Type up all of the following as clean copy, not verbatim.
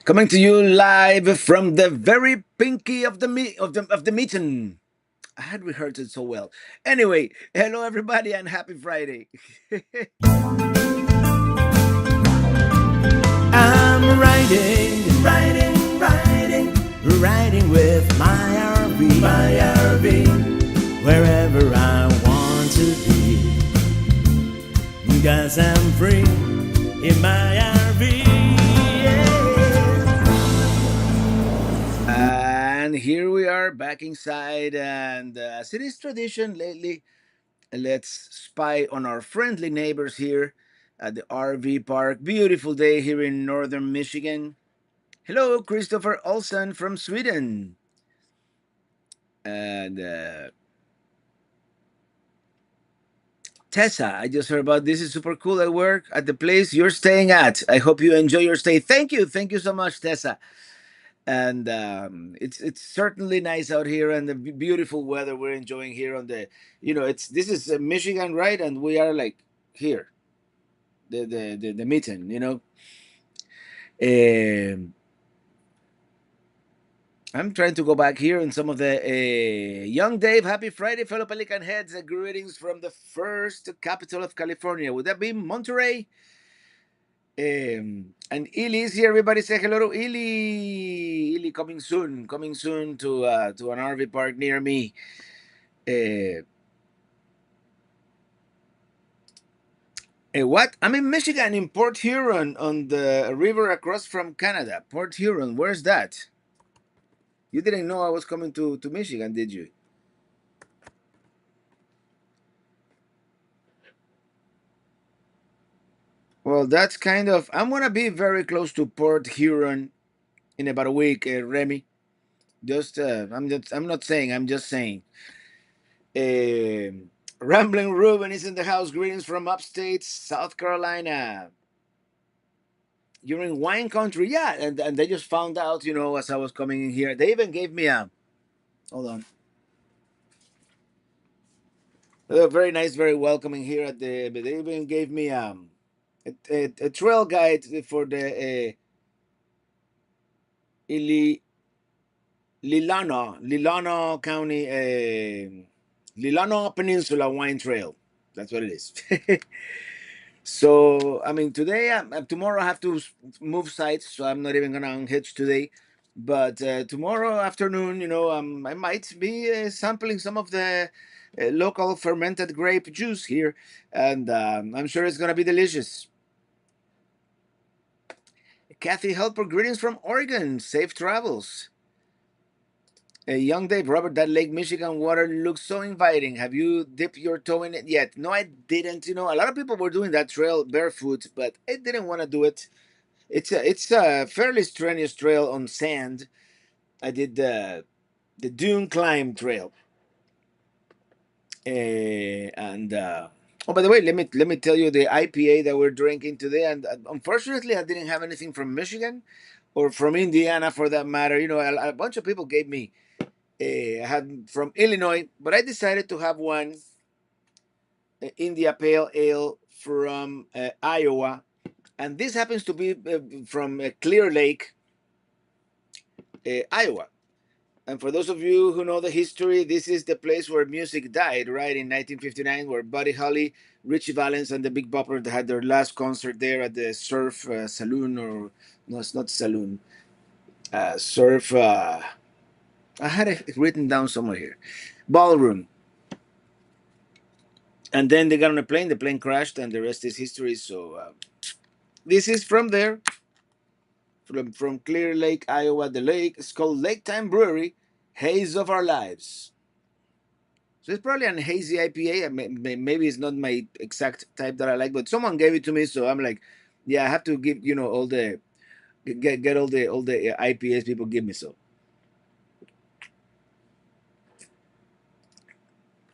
Coming to you live from the very pinky of the Mitten. I had rehearsed it so well. Anyway, hello everybody and happy Friday. I'm riding with my RV, wherever I want to be. Cause I'm free in my RV. Yeah. And here we are back inside, and as it is tradition lately, let's spy on our friendly neighbors here at the RV park. Beautiful day here in northern Michigan. Hello, Christopher Olsen from Sweden. And Tessa, I just heard about this. Is super cool at work at the place you're staying at. I hope you enjoy your stay. Thank you so much, Tessa. And it's certainly nice out here, and the beautiful weather we're enjoying here on the, it's this is Michigan, right? And we are like here, the Mitten, Um I'm trying to go back here and some of the young Dave. Happy Friday, fellow Pelican heads. Greetings from the first capital of California. Would that be Monterey? And Ili is here. Everybody say hello to Ili. Ili coming soon to an RV park near me. Uh, what? I'm in Michigan, in Port Huron, on the river across from Canada. Port Huron, where's that? You didn't know I was coming to Michigan, did you? Well, that's kind of. I'm gonna be very close to Port Huron in about a week, Remy. I'm not saying. I'm just saying. Um Rambling Ruben is in the house. Greetings from upstate South Carolina. You're in wine country, yeah. And they just found out, as I was coming in here. They even gave me a. Hold on. Very nice, very welcoming here at the. But they even gave me a trail guide for the Ili, Lilano County, Lilano Peninsula Wine Trail. That's what it is. So I mean, today, tomorrow I have to move sites, so I'm not even gonna unhitch today. But tomorrow afternoon, I might be sampling some of the local fermented grape juice here, and I'm sure it's gonna be delicious. Kathy Helper, greetings from Oregon. Safe travels. Young Dave, Robert, that Lake Michigan water looks so inviting. Have you dipped your toe in it yet? No, I didn't. A lot of people were doing that trail barefoot, but I didn't want to do it. It's a fairly strenuous trail on sand. I did the dune climb trail, and oh, by the way, let me tell you the IPA that we're drinking today. And unfortunately, I didn't have anything from Michigan or from Indiana for that matter. A bunch of people gave me. I had from Illinois, but I decided to have one India Pale Ale from Iowa, and this happens to be from Clear Lake, Iowa. And for those of you who know the history, this is the place where music died, right, in 1959, where Buddy Holly, Richie Valens, and the Big Bopper had their last concert there at the Surf Saloon, or no, it's not Saloon, Surf. I had it written down somewhere here, Ballroom. And then they got on a plane. The plane crashed, and the rest is history. So this is from there, from Clear Lake, Iowa. The lake is called Lake Time Brewery, Haze of Our Lives. So it's probably an hazy IPA. Maybe it's not my exact type that I like, but someone gave it to me, so I'm like, yeah, I have to give all the get all the IPAs people give me. So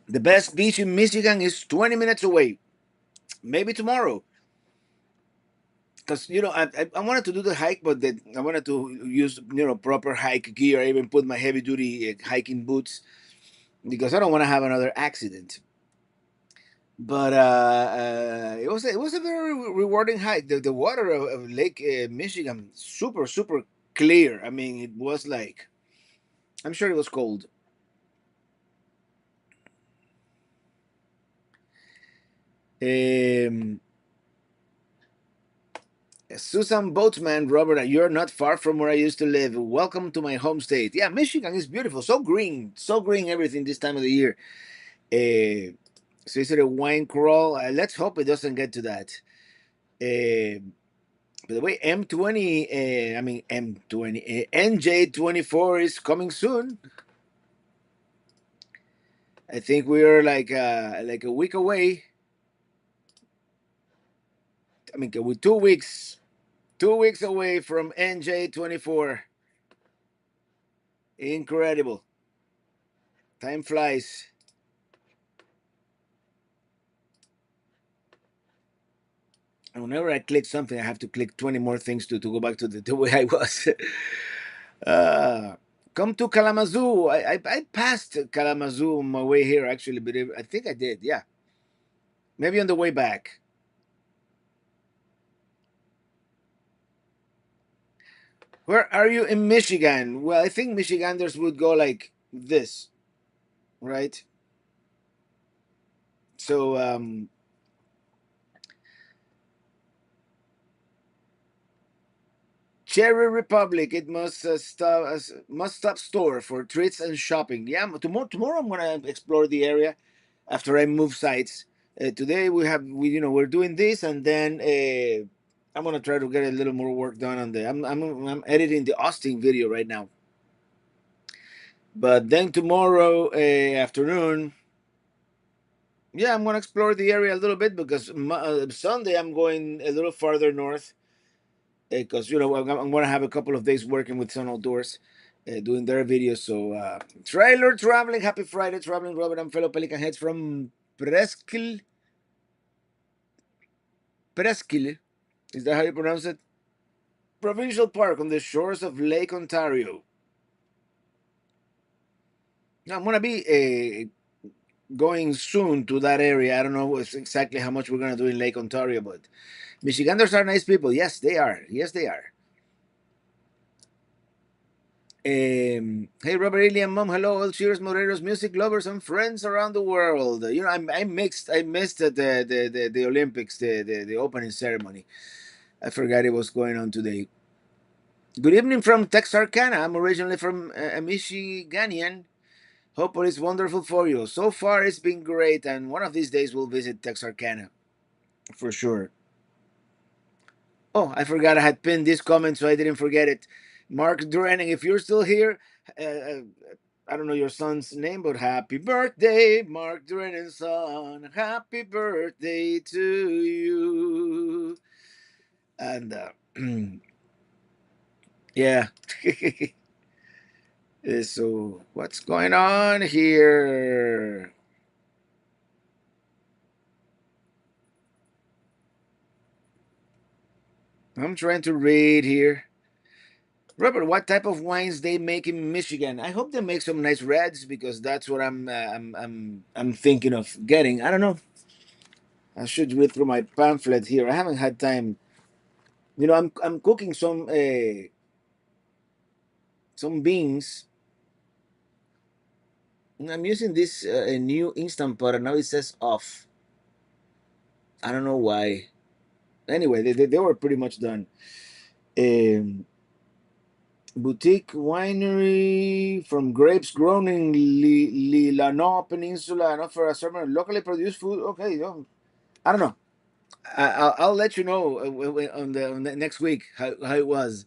the best beach in Michigan is 20 minutes away. Maybe tomorrow, because I wanted to do the hike, but I wanted to use proper hike gear. I even put my heavy duty hiking boots because I don't want to have another accident. But it was a very rewarding hike. The water of Lake Michigan, super super clear. I mean, it was like, I'm sure it was cold. Um, Susan Boatman, Robert, you're not far from where I used to live. Welcome to my home state. Yeah, Michigan is beautiful. So green everything this time of the year. Uh, so is it a wine crawl? Let's hope it doesn't get to that. Uh, by the way, M20, I mean M20, NJ24 is coming soon. I think we are like a week away. I mean, with 2 weeks, 2 weeks away from NJ24. Incredible. Time flies. And whenever I click something, I have to click 20 more things to go back to the way I was. uh, Come to Kalamazoo. I passed Kalamazoo on my way here, actually, but I think I did. Yeah. Maybe on the way back. Where are you in Michigan? Well, I think Michiganders would go like this, right? So, Cherry Republic, it must stop store for treats and shopping. Yeah, tomorrow I'm gonna explore the area after I move sites. Today we're doing this, and then I'm gonna try to get a little more work done on the. I'm editing the Austin video right now, but then tomorrow afternoon, yeah, I'm gonna explore the area a little bit because Sunday I'm going a little farther north because I'm going to have a couple of days working with Sun Outdoors, doing their videos. So trailer traveling, happy Friday, traveling Robert and fellow Pelican heads from Presqu'île. Presqu'île, is that how you pronounce it? Provincial park on the shores of Lake Ontario. Now, I'm going to be going soon to that area. I don't know exactly how much we're going to do in Lake Ontario, but Michiganders are nice people. Yes, they are. Yes, they are. Hey, Robert, Alien Mom, hello, all cheers, moderators, music lovers, and friends around the world. I mixed. I missed the Olympics, the opening ceremony. I forgot it was going on today. Good evening from Texarkana. I'm originally from Michiganian. Hope it is wonderful for you. So far, it's been great, and one of these days we'll visit Texarkana for sure. Oh, I forgot I had pinned this comment, so I didn't forget it. Mark Drenning, if you're still here, I don't know your son's name, but happy birthday, Mark Drenning's son. Happy birthday to you. And yeah. So, what's going on here? I'm trying to read here. Robert, what type of wines they make in Michigan? I hope they make some nice reds because that's what I'm thinking of getting. I don't know. I should read through my pamphlet here. I haven't had time. I'm cooking some beans. And I'm using this a new instant pot, and now it says off. I don't know why. Anyway, they were pretty much done. Um, Boutique winery from grapes grown in Lilano Peninsula and offer a summer locally produced food. Okay, I don't know. I'll let you know on the next week how it was.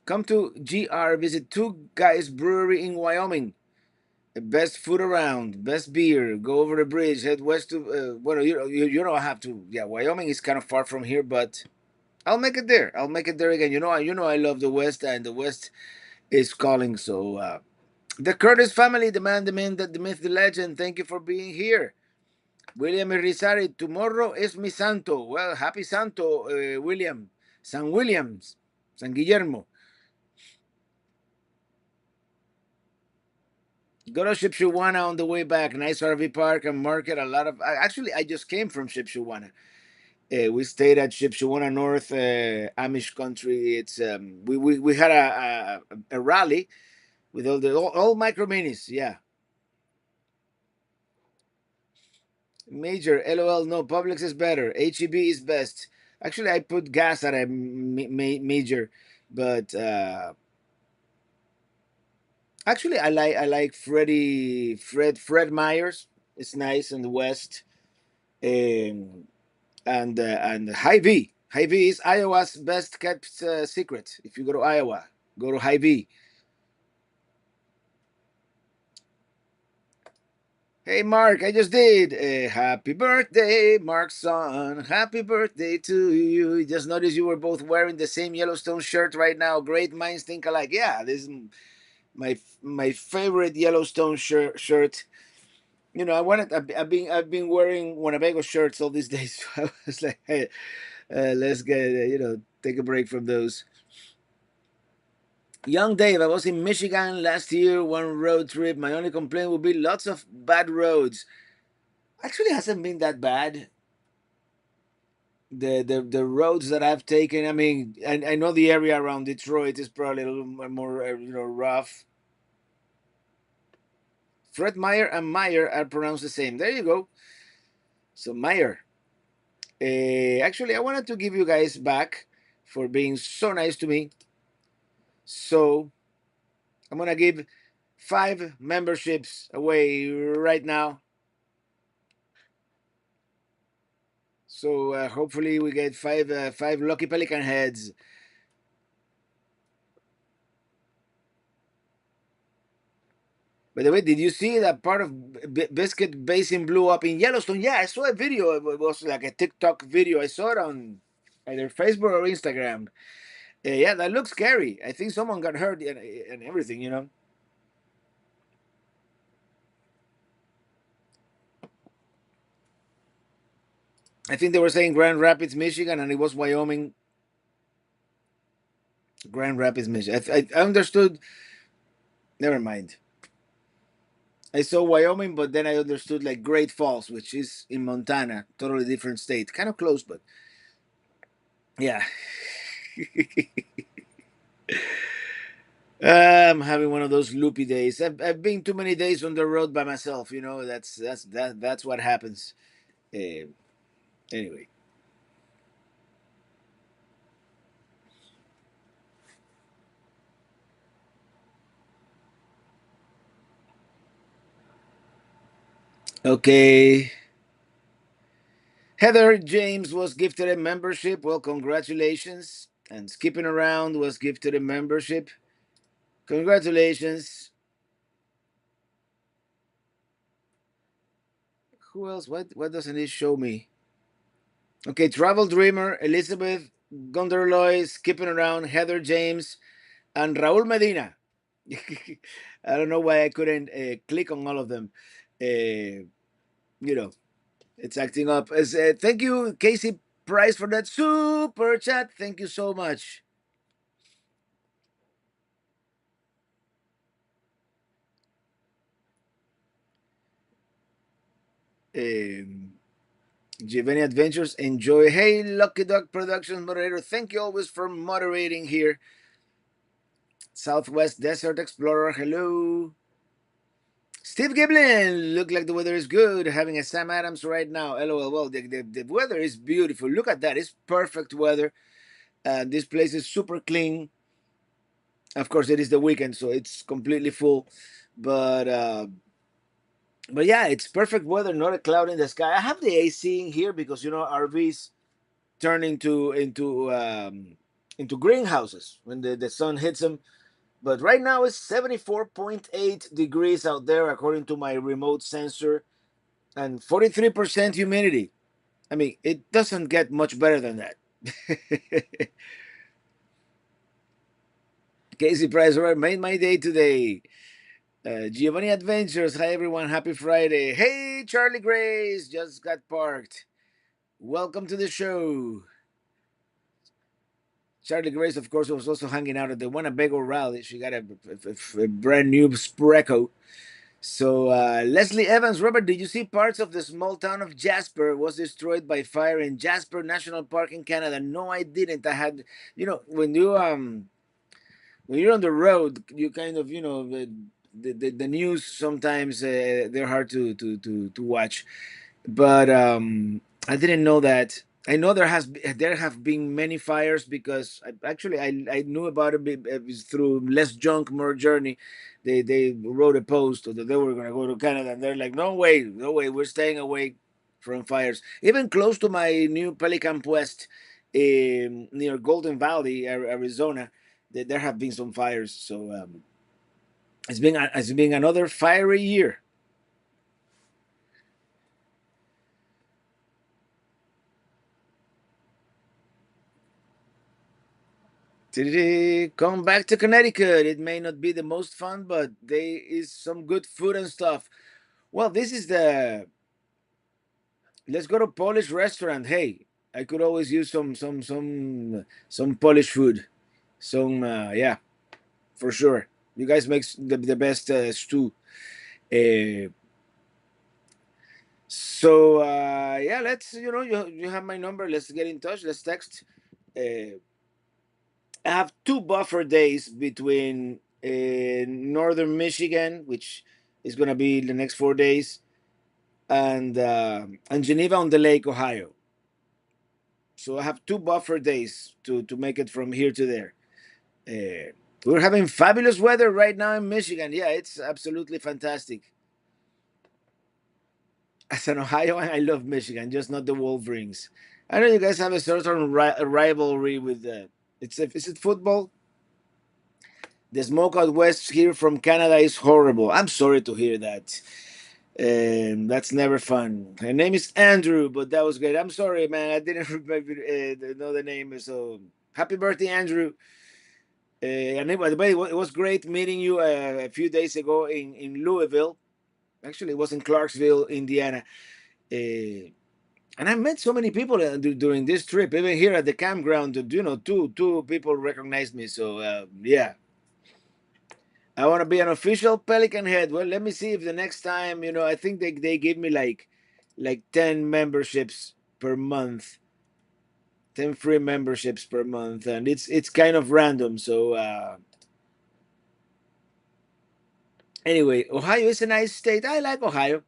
Come to GR, visit Two Guys Brewery in Wyoming. The best food around, best beer. Go over the bridge, head west to. Well, you don't have to. Yeah, Wyoming is kind of far from here, but I'll make it there. I'll make it there again. I love the West, and the West is calling. So the Curtis family, the man, the myth, the myth, the legend. Thank you for being here. William Irizarry, tomorrow is mi santo. Well, happy santo, William. San Williams, San Guillermo. Go to Shipshewana on the way back. Nice RV park and market. A lot of. Actually, I just came from Shipshewana. We stayed at Shipshewana North, Amish country. It's we had a rally with all micro minis. Yeah, major. LOL. No, Publix is better. HEB is best. Actually, I put gas at a major, but actually, I like Fred Meyers. It's nice in the West. Um, and Hy-Vee. Hy-Vee is Iowa's best kept secret. If you go to Iowa, go to Hy-Vee. Hey Mark, I just did. Happy birthday, Mark's son. Happy birthday to you. Just noticed you were both wearing the same Yellowstone shirt right now. Great minds think alike. Yeah, this is my favorite Yellowstone shirt. You know, I've been wearing Winnebago shirts all these days. So I was like, hey, let's get take a break from those. Young Dave, I was in Michigan last year, one road trip. My only complaint would be lots of bad roads. Actually, hasn't been that bad. The roads that I've taken, I mean, I know the area around Detroit is probably a little more rough. Fred Meyer and Meyer are pronounced the same. There you go. So Meyer. Actually, I wanted to give you guys back for being so nice to me. So I'm gonna give 5 memberships away right now. So hopefully we get five lucky pelican heads. By the way, did you see that part of Biscuit Basin blew up in Yellowstone? Yeah, I saw a video. It was like a TikTok video. I saw it on either Facebook or Instagram. Yeah, that looks scary. I think someone got hurt and everything. I think they were saying Grand Rapids, Michigan, and it was Wyoming. Grand Rapids, Michigan. I understood. Never mind. I saw Wyoming, but then I understood like Great Falls, which is in Montana, totally different state, kind of close, but yeah. I'm having one of those loopy days. I've been too many days on the road by myself. That's what happens. Uh, anyway, okay. Heather James was gifted a membership. Well, congratulations. And Skipping Around was gifted a membership. Congratulations. Who else? What doesn't it show me? Okay, Travel Dreamer, Elizabeth Gunderloy, Skipping Around, Heather James, and Raul Medina. I don't know why I couldn't click on all of them. Uh, you know, it's acting up. Thank you, Casey Price, for that super chat. Thank you so much. Um, Giovanni Adventures, enjoy. Hey, Lucky Duck Productions moderator, thank you always for moderating here. Southwest Desert Explorer, hello. Steve Giblin, look like the weather is good. Having a Sam Adams right now. LOL. Well, the weather is beautiful. Look at that. It's perfect weather. This place is super clean. Of course, it is the weekend, so it's completely full. But but yeah, it's perfect weather. Not a cloud in the sky. I have the AC in here because RVs turn into greenhouses when the sun hits them. But right now it's 74.8 degrees out there according to my remote sensor, and 43% humidity. I mean, it doesn't get much better than that. Casey Price made my day today. Giovanni Adventures. Hi, everyone. Happy Friday. Hey, Charlie Grace just got parked. Welcome to the show. Charlie Grace, of course, was also hanging out at the Winnebago rally. She got a brand new Spreco. So Leslie Evans, Robert, did you see parts of the small town of Jasper was destroyed by fire in Jasper National Park in Canada? No, I didn't. I had, when you're on the road, you kind of, the news sometimes they're hard to watch, but I didn't know that. I know there have been many fires because I knew about it through Less Junk More Journey. They wrote a post that they were gonna go to Canada, and they're like, no way, no way, we're staying away from fires. Even close to my new Pelican West, near Golden Valley, Arizona, there have been some fires. So it's been another fiery year. Come back to Connecticut. It may not be the most fun, but there is some good food and stuff. Well, this is the let's go to Polish restaurant. Hey, I could always use some Polish food. Some yeah, for sure. You guys make the best stew. Uh, yeah, let's you have my number. Let's get in touch. Let's text. Uh, I have two buffer days between northern Michigan, which is going to be the next 4 days, and Geneva on the Lake, Ohio. So I have two buffer days to make it from here to there. We're having fabulous weather right now in Michigan. Yeah, it's absolutely fantastic. As an Ohioan, I love Michigan, just not the Wolverines. I know you guys have a certain rivalry with the. Is it football? The smoke out west here from Canada is horrible. I'm sorry to hear that. That's never fun. Her name is Andrew, but that was great. I'm sorry, man. I didn't remember, know the name. So happy birthday, Andrew. And by the way, it was great meeting you a few days ago in Louisville. Actually, it was in Clarksville, Indiana. And I met so many people during this trip. Even here at the campground, two people recognized me. So yeah, I want to be an official Pelican head. Well, let me see if the next time, I think they give me like 10 memberships per month, 10 free memberships per month, and it's kind of random. So anyway, Ohio is a nice state. I like Ohio,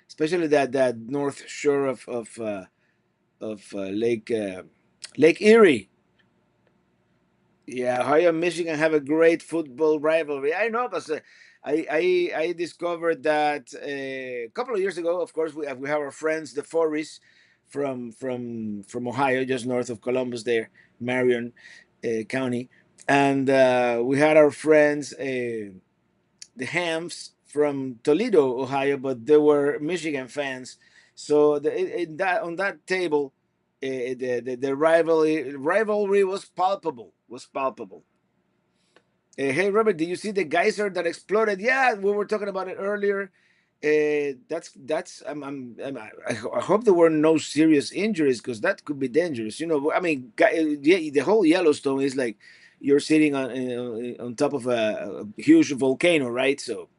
especially that north shore of Lake Erie. Yeah, Ohio and Michigan have a great football rivalry. I know because I discovered that a couple of years ago. Of course, we have our friends the Forries from Ohio, just north of Columbus, there, Marion County, and we had our friends the Hams from Toledo, Ohio, but they were Michigan fans. So in that on that table, the rivalry was palpable. Was palpable. Hey Robert, did you see the geyser that exploded? Yeah, we were talking about it earlier. That's I hope there were no serious injuries because that could be dangerous. I mean, yeah, the whole Yellowstone is like you're sitting on top of a huge volcano, right? So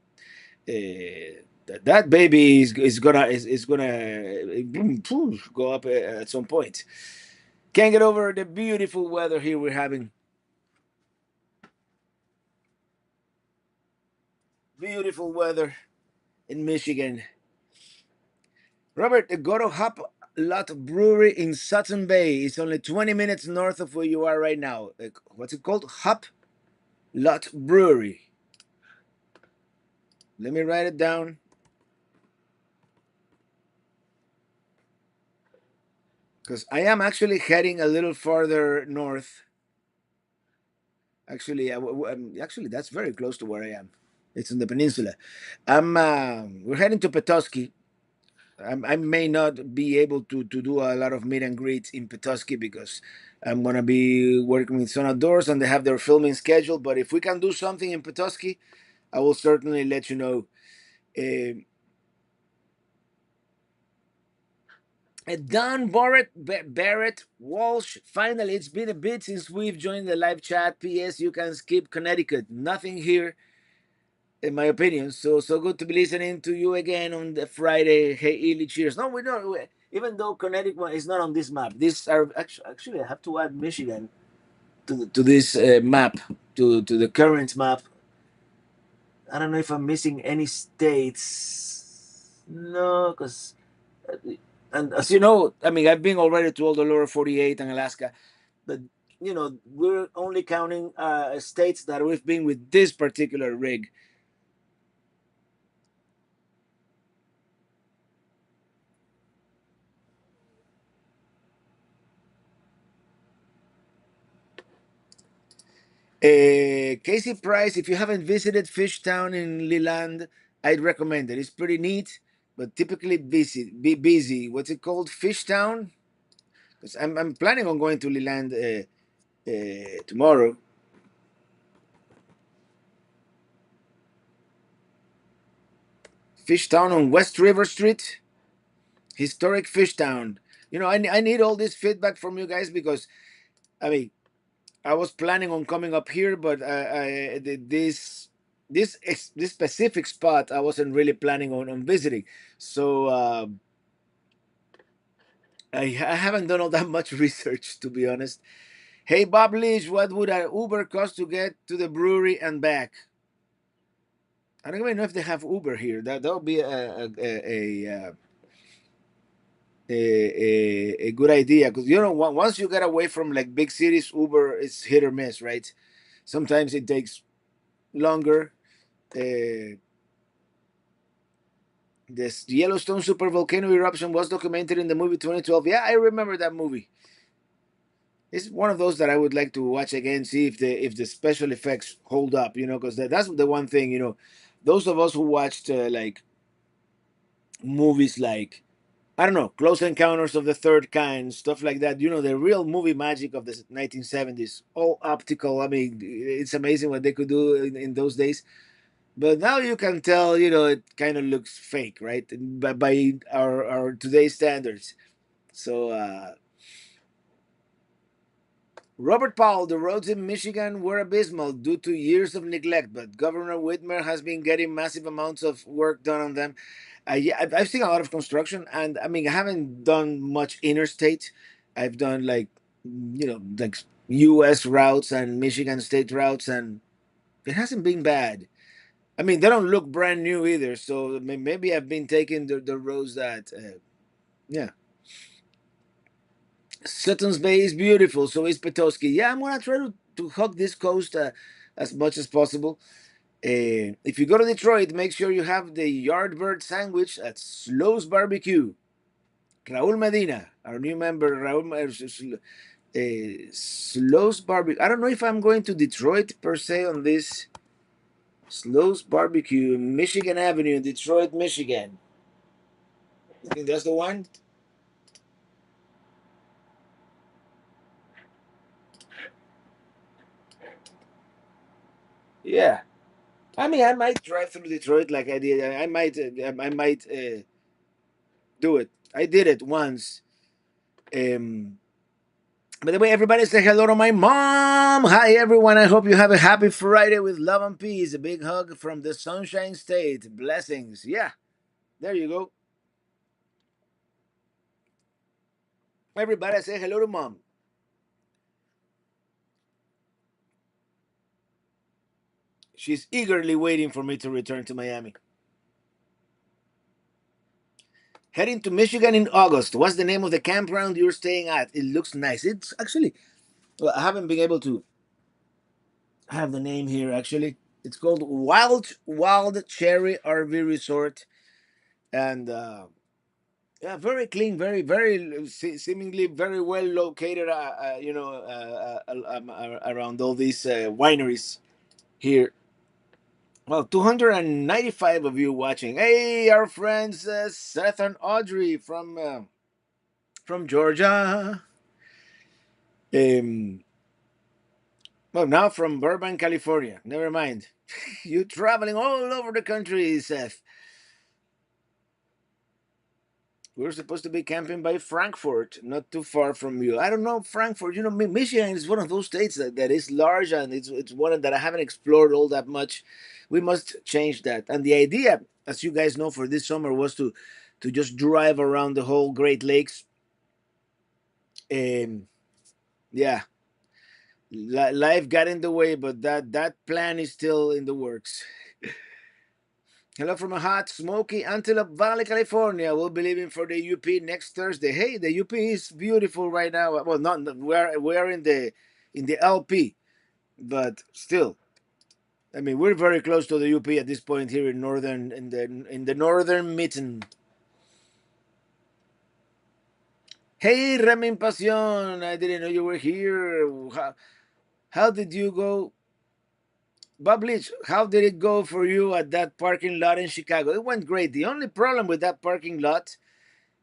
that baby is gonna go up at some point. Can't get over the beautiful weather here we're having. Beautiful weather in Michigan. Robert, go to Hop Lot Brewery in Sutton Bay. It's only 20 minutes north of where you are right now. What's it called? Hop Lot Brewery. Let me write it down because I am actually heading a little farther north. Actually, that's very close to where I am. It's in the peninsula. We're heading to Petoskey. I may not be able to do a lot of meet and greets in Petoskey because I'm gonna be working with Sun Outdoors and they have their filming schedule. But if we can do something in Petoskey, I will certainly let you know. Don Barrett Walsh. Finally, it's been a bit since we've joined the live chat. P.S. You can skip Connecticut. Nothing here. in my opinion. So good to be listening to you again on the Friday. Hey, Ely, cheers. No, we don't. Even though Connecticut is not on this map, these are actually I have to add Michigan to this map to the current map. I don't know if I'm missing any states. No, because and as you know, I mean, I've been already to all the lower 48 and Alaska, but we're only counting states that we've been with this particular rig. Casey Price, if you haven't visited Fishtown in Leland, I'd recommend it. It's pretty neat, but typically busy. Be busy. What's it called? Fishtown? 'Cause I'm planning on going to Leland tomorrow. Fishtown on West River Street, historic Fishtown. I need all this feedback from you guys because I mean, I was planning on coming up here, but this specific spot I wasn't really planning on visiting. So I haven't done all that much research, to be honest. Hey, Bob Leach, what would an Uber cost to get to the brewery and back? I don't even know if they have Uber here. That would be a good idea because once you get away from like big cities, Uber is hit or miss, right? Sometimes it takes longer. This Yellowstone super volcano eruption was documented in the movie 2012. Yeah, I remember that movie. It's one of those that I would like to watch again, see if the special effects hold up. Because that's the one thing. Those of us who watched like movies like I don't know, Close Encounters of the Third Kind, stuff like that. The real movie magic of the 1970s, all optical. I mean, it's amazing what they could do in those days. But now you can tell, it kind of looks fake, right? By our today's standards. So, Robert Powell, the roads in Michigan were abysmal due to years of neglect, but Governor Whitmer has been getting massive amounts of work done on them. Yeah, I've seen a lot of construction, and I mean, I haven't done much interstate. I've done like U.S. routes and Michigan state routes, and it hasn't been bad. I mean, they don't look brand new either, so maybe I've been taking the roads that, yeah. Sutton's Bay is beautiful, so is Petoskey. Yeah, I'm gonna try to hug this coast as much as possible. If you go to Detroit, make sure you have the Yardbird sandwich at Slow's Barbecue. Raul Medina, our new member, Slow's Barbecue. I don't know if I'm going to Detroit per se on this. Slow's Barbecue, Michigan Avenue, Detroit, Michigan. I think that's the one. Yeah. I mean, I might drive through Detroit like I did. I might do it. I did it once. Um, by the way, everybody say hello to my mom. Hi, everyone. I hope you have a happy Friday with love and peace. A big hug from the Sunshine State. Blessings. Yeah, there you go. Everybody say hello to mom. She's eagerly waiting for me to return to Miami. Heading to Michigan in August. What's the name of the campground you're staying at? It looks nice. It's actually, well, I haven't been able to have the name here actually. It's called Wild Cherry RV Resort, and yeah, very clean, very seemingly very well located. Around all these wineries here. Well, 295 of you watching. Hey, our friends Seth and Audrey from Georgia. Um, well, now from Burbank, California. Never mind. You traveling all over the country, Seth. We're supposed to be camping by Frankfurt, not too far from you. I don't know Frankfurt. You know, Michigan is one of those states that is large, and it's one that I haven't explored all that much. We must change that. And the idea, as you guys know, for this summer was to just drive around the whole Great Lakes. And yeah, life got in the way, but that plan is still in the works. Hello from a hot, smoky Antelope Valley, California. We'll be leaving for the UP next Thursday. Hey, the UP is beautiful right now. Well, not we're in the LP, but still, I mean, we're very close to the UP at this point here in the northern Mitten. Hey, Ramin Pasión, I didn't know you were here. How did you go? Bob Leach, how did it go for you at that parking lot in Chicago? It went great. The only problem with that parking lot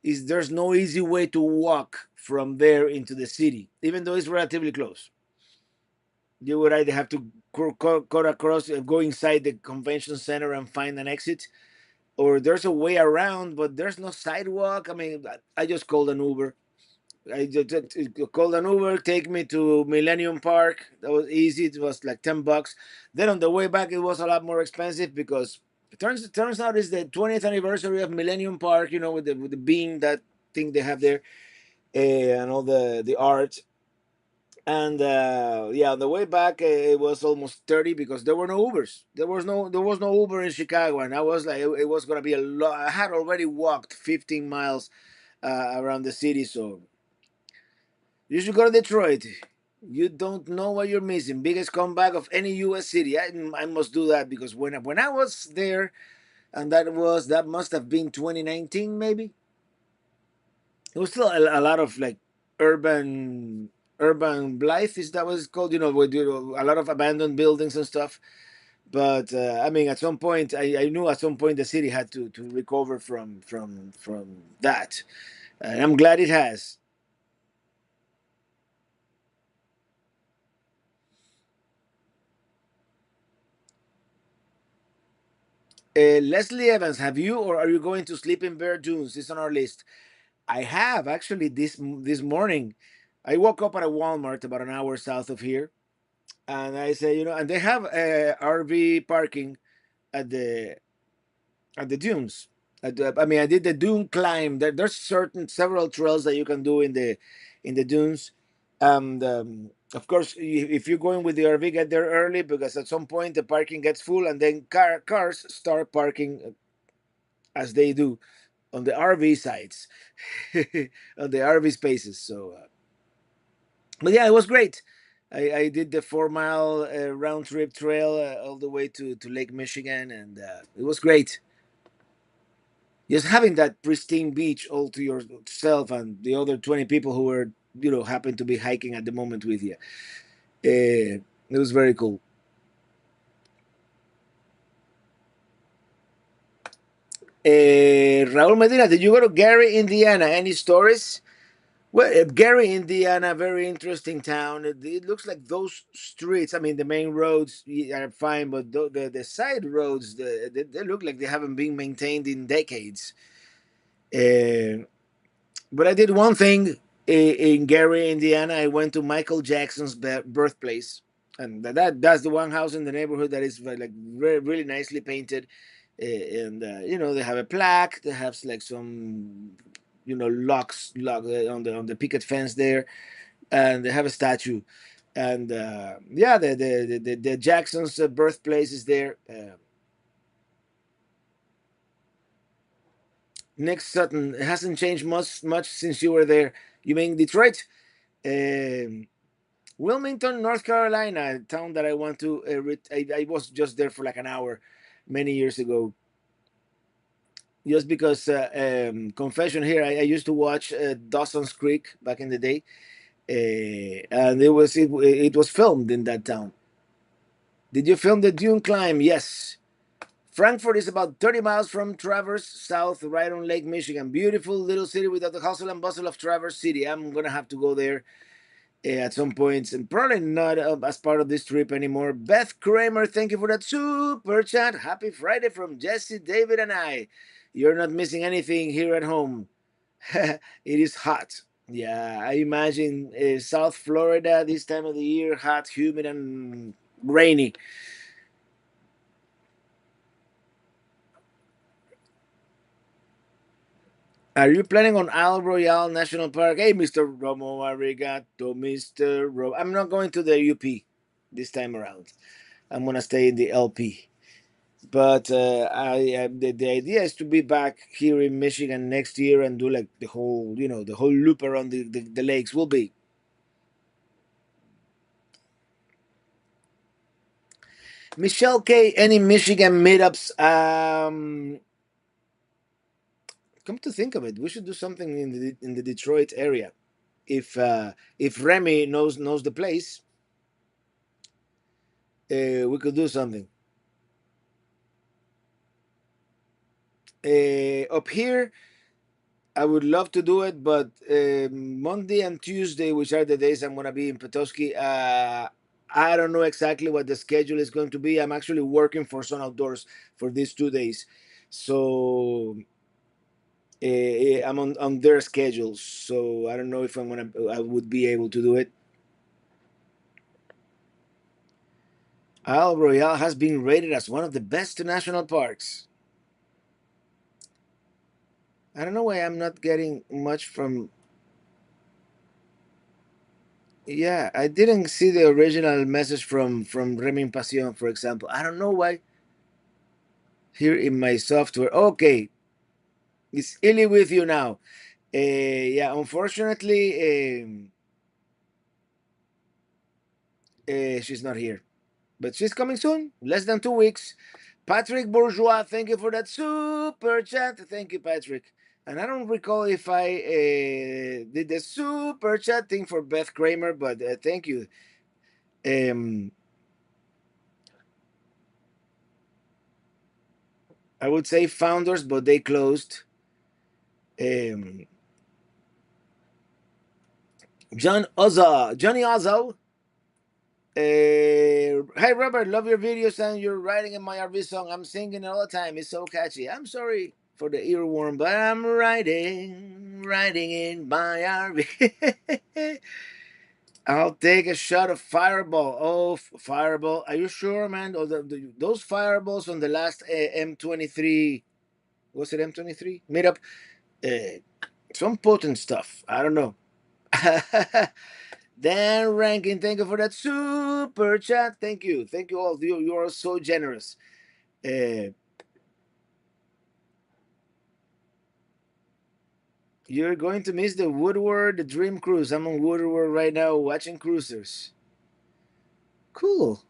is there's no easy way to walk from there into the city, even though it's relatively close. You would either have to cut across, go inside the convention center and find an exit, or there's a way around, but there's no sidewalk. I mean, I just called an Uber. I just called an Uber, take me to Millennium Park. That was easy. It was like $10. Then on the way back, it was a lot more expensive because it turns out it's the 20th anniversary of Millennium Park. You know, with the beam, that thing they have there, and all the art. And yeah, on the way back, it was almost 30 because there were no Ubers. There was no Uber in Chicago, and I was like, it was gonna be a lot. I had already walked 15 miles around the city, so you should go to Detroit. You don't know what you're missing. Biggest comeback of any U.S. city. I must do that because when I was there, and that must have been 2019 maybe. It was still a lot of like urban life, is that what it's called? You know, with a lot of abandoned buildings and stuff. But I mean, at some point, I knew at some point the city had to recover from that, and I'm glad it has. Leslie Evans, have you or are you going to Sleeping Bear Dunes? It's on our list. I have actually this morning. I woke up at a Walmart about an hour south of here, and I say, and they have RV parking at the dunes. I mean, I did the dune climb. There's several trails that you can do in the dunes, and of course, if you're going with the RV, get there early because at some point the parking gets full, and then cars start parking as they do on the RV sites, on the RV spaces. So, but yeah, it was great. I did the 4 mile round trip trail all the way to Lake Michigan, and it was great. Just having that pristine beach all to yourself and the other 20 people who were, happen to be hiking at the moment with you. It was very cool. Raul Medina, did you go to Gary, Indiana? Any stories? Well, Gary, Indiana, very interesting town. It looks like those streets. I mean, the main roads are fine, but the side roads, they look like they haven't been maintained in decades. Uh, but I did one thing in Gary, Indiana. I went to Michael Jackson's birthplace, and that's the one house in the neighborhood that is like really nicely painted. And they have a plaque. They have like some locks on the picket fence there, and they have a statue. And yeah, the Jackson's birthplace is there. Nick Sutton, it hasn't changed much since you were there. You mean Detroit? Um, Wilmington, North Carolina, a town that I want to. I was just there for like an hour, many years ago. Just because, confession here, I used to watch Dawson's Creek back in the day, and it was filmed in that town. Did you film the Dune climb? Yes. Frankfurt is about 30 miles from Traverse South, right on Lake Michigan. Beautiful little city without the hustle and bustle of Traverse City. I'm gonna have to go there at some points, and probably not as part of this trip anymore. Beth Kramer, thank you for that super chat. Happy Friday from Jesse, David, and I. You're not missing anything here at home. It is hot. Yeah, I imagine South Florida this time of the year, hot, humid, and rainy. Are you planning on Isle Royale National Park? Hey, Mr. Romo Arigato, Mr. I'm not going to the UP this time around. I'm gonna stay in the LP. But the idea is to be back here in Michigan next year and do like the whole, the whole loop around the lakes. Will be Michelle K. Any Michigan meetups? Come to think of it, we should do something in the Detroit area. If Remy knows the place, we could do something. Up here, I would love to do it, but Monday and Tuesday, which are the days I'm gonna be in Petoskey, I don't know exactly what the schedule is going to be. I'm actually working for Sun Outdoors for these 2 days, so I'm on their schedule. So I don't know if I would be able to do it. Isle Royale has been rated as one of the best national parks. I don't know why I'm not getting much from. Yeah, I didn't see the original message from Remin Passion, for example. I don't know why. Here in my software, okay, it's Illy with you now. Yeah, unfortunately, she's not here, but she's coming soon. Less than 2 weeks. Patrick Bourgeois, thank you for that super chat. Thank you, Patrick. And I don't recall if I did the super chat thing for Beth Kramer, but thank you. Um, I would say founders, but they closed. Um, Johnny Ozzo. Hey Robert, love your videos and your writing in my RV song. I'm singing it all the time. It's so catchy. I'm sorry for the earworm, but I'm writing in my RV. I'll take a shot of Fireball. Oh, Fireball. Are you sure, man? Oh, those Fireballs on the last M23, was it M23? Meetup. Uh, some potent stuff. I don't know. Dan Rankin, thank you for that super chat. Thank you. Thank you all. You are so generous. Uh, you're going to miss the Woodward the Dream Cruise. I'm on Woodward right now watching cruisers. Cool.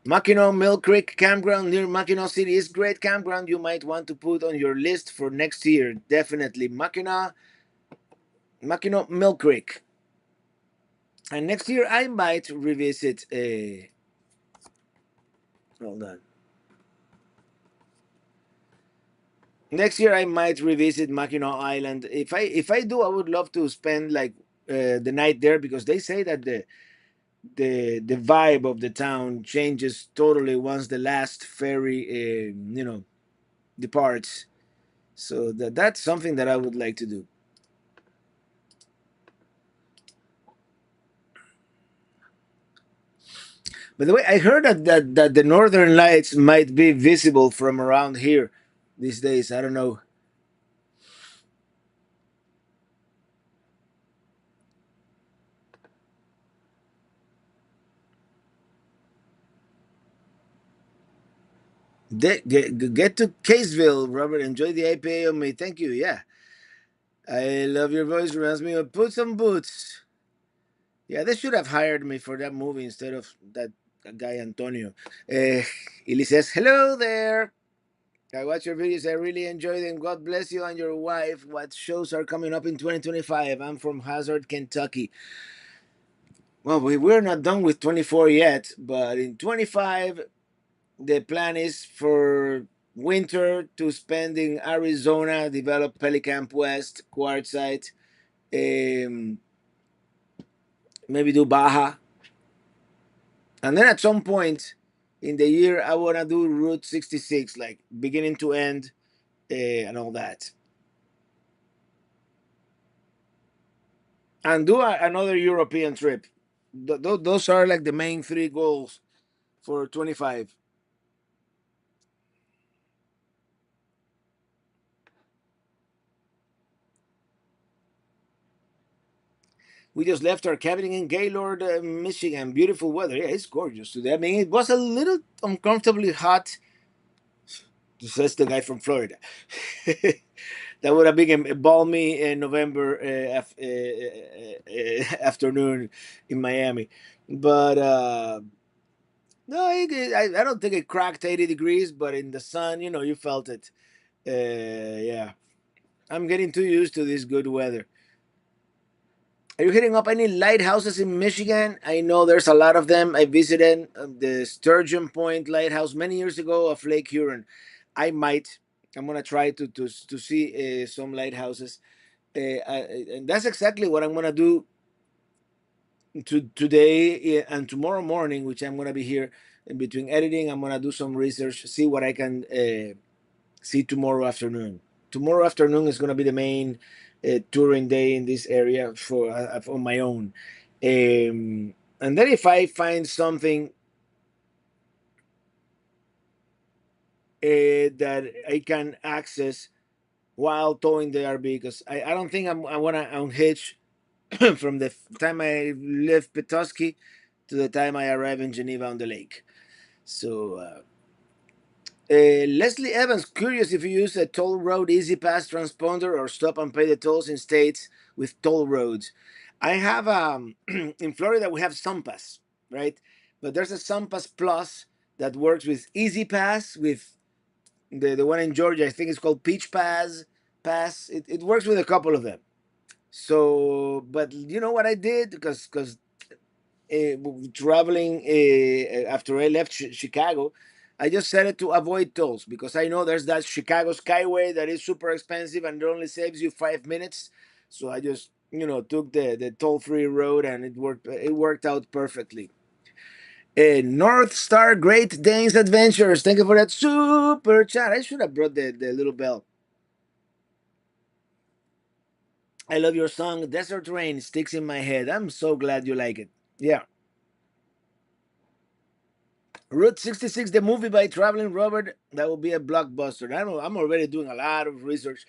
Mackinac Mill Creek Campground near Mackinac City is great campground you might want to put on your list for next year. Definitely. Mackinac Mill Creek. And next year I might revisit hold on. Next year I might revisit Mackinac Island. If I do, I would love to spend like the night there because they say that the vibe of the town changes totally once the last ferry departs. So that's something that I would like to do. By the way, I heard that the northern lights might be visible from around here these days. I don't know. Get to Caseville, Robert. Enjoy the IPA on me. Thank you. Yeah, I love your voice. Reminds me of Put Some Boots. Yeah, they should have hired me for that movie instead of that guy Antonio. Ili says, "Hello there. I watch your videos. I really enjoy them. God bless you and your wife. What shows are coming up in 2025? I'm from Hazard, Kentucky. Well, we're not done with 24 yet, but in 25, the plan is for winter to spend in Arizona, develop Pelican West, Quartzsite, um, maybe do Baja. And then at some point in the year, I want to do Route 66, like beginning to end and all that. and do another European trip. Those are like the main three goals for 25. We just left our cabin in Gaylord, Michigan. Beautiful weather. Yeah, it's gorgeous today. I mean, it was a little uncomfortably hot. Says the guy from Florida. That would have been a balmy November afternoon in Miami. But no, I don't think it cracked 80 degrees, but in the sun, you felt it. Yeah, I'm getting too used to this good weather. Are you hitting up any lighthouses in Michigan? I know there's a lot of them. I visited the Sturgeon Point Lighthouse many years ago of Lake Huron. I might. I'm gonna try to see some lighthouses, and that's exactly what I'm gonna do today and tomorrow morning, which I'm gonna be here in between editing. I'm gonna do some research, see what I can see tomorrow afternoon. Tomorrow afternoon is going to be the main touring day in this area for on my own. And then if I find something that I can access while towing the RV, because I don't think I want to unhitch from the time I left Petoskey to the time I arrive in Geneva on the lake. So Leslie Evans, curious if you use a toll road easy pass transponder or stop and pay the tolls in states with toll roads. I have in Florida we have SunPass, right? But there's a SunPass Plus that works with Easy Pass, with the one in Georgia. I think it's called Peach Pass. It works with a couple of them. So, but you know what I did, because traveling after I left Chicago, I just set it to avoid tolls because I know there's that Chicago Skyway that is super expensive and it only saves you 5 minutes. So I just took the toll free road and it worked out perfectly. North Star Great Danes Adventures. Thank you for that super chat. I should have brought the little bell. I love your song. Desert Rain sticks in my head. I'm so glad you like it. Yeah. Route 66, the movie by Traveling Robert, that will be a blockbuster. I'm already doing a lot of research.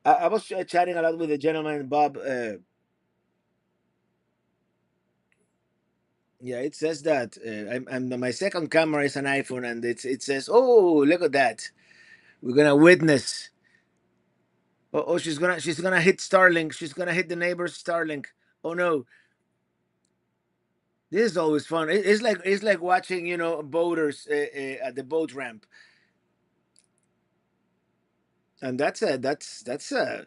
I was chatting a lot with the gentleman, Bob. Yeah, it says that my second camera is an iPhone, and it says, "Oh, look at that! We're gonna witness. Oh, she's gonna hit Starlink. She's gonna hit the neighbor's Starlink. Oh no, this is always fun. It's like watching boaters at the boat ramp, and that's a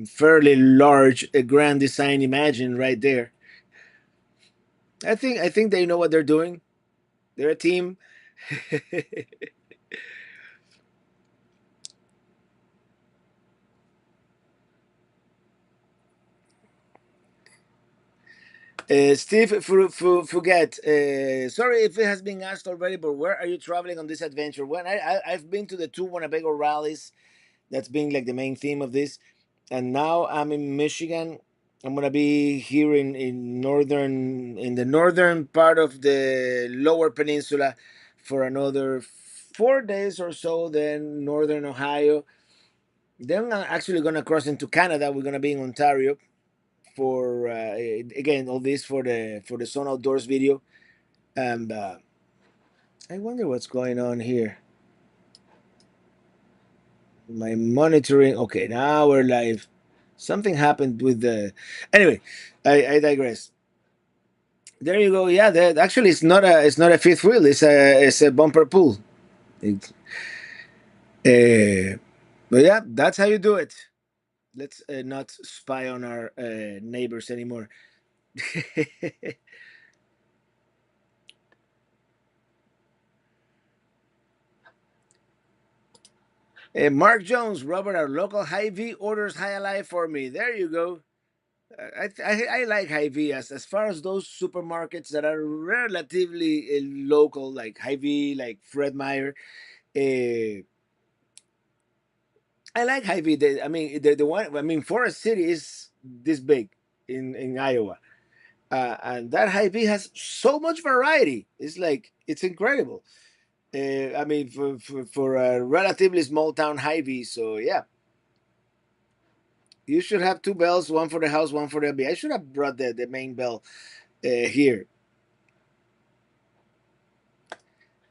fairly large grand design imagine right there. I think they know what they're doing. They're a team. Steve forget. Sorry if it has been asked already, but where are you traveling on this adventure? When I've been to the two Winnebago rallies. That's been like the main theme of this, and now I'm in Michigan. I'm gonna be here in the northern part of the Lower Peninsula for another 4 days or so. Then northern Ohio. Then I'm actually gonna cross into Canada. We're gonna be in Ontario for again all this for the Sun Outdoors video. And I wonder what's going on here. My monitoring. Okay, now we're live. Something happened with the. Anyway, I digress. There you go. Yeah, actually it's not a fifth wheel. It's a bumper pull. It, but yeah, that's how you do it. Let's not spy on our neighbors anymore. Mark Jones, Robert, our local Hy-Vee orders High Alive for me. There you go. I like Hy-Vee as far as those supermarkets that are relatively local, like Hy-Vee, like Fred Meyer. Uh, I like Hy-Vee. I mean, the one. I mean, Forest City is this big. in Iowa. And that Hy-Vee has so much variety. It's like it's incredible. I mean, for a relatively small town Hy-Vee. So yeah, you should have two bells, one for the house, one for the LB. I should have brought the main bell here.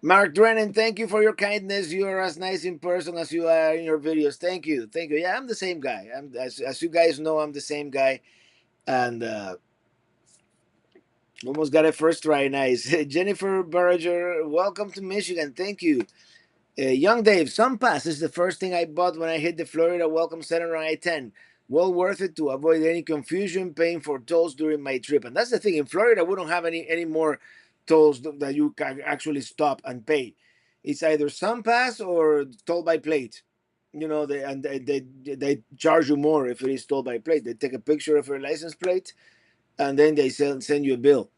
Mark Drennan, thank you for your kindness. You are as nice in person as you are in your videos. Thank you, thank you. Yeah, I'm the same guy. As you guys know, I'm the same guy, and almost got it first try. Nice, Jennifer Berger. Welcome to Michigan. Thank you. Young Dave, Sun Pass is the first thing I bought when I hit the Florida Welcome Center on I-10. Well worth it to avoid any confusion paying for tolls during my trip. And that's the thing. In Florida, we don't have any more tolls that you can actually stop and pay. It's either Sun Pass or toll by plate. You know, they charge you more if it is toll by plate. They take a picture of your license plate and then they send you a bill.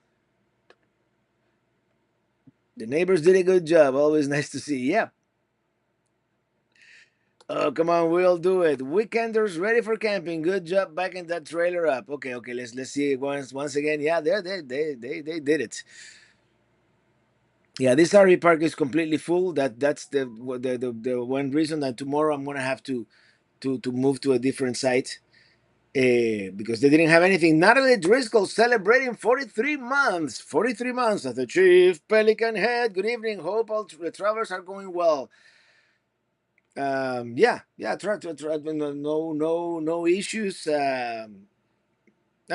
The neighbors did a good job. Always nice to see. Yeah. Oh, come on, we'll do it. Weekenders ready for camping. Good job backing that trailer up. Okay, okay, let's see it once again. Yeah, they did it. Yeah, this RV park is completely full. That's the one reason that tomorrow I'm gonna have to move to a different site. Because they didn't have anything. Natalie Driscoll celebrating 43 months. 43 months as the chief Pelican head. Good evening. Hope all the travelers are going well. Yeah, try no issues. I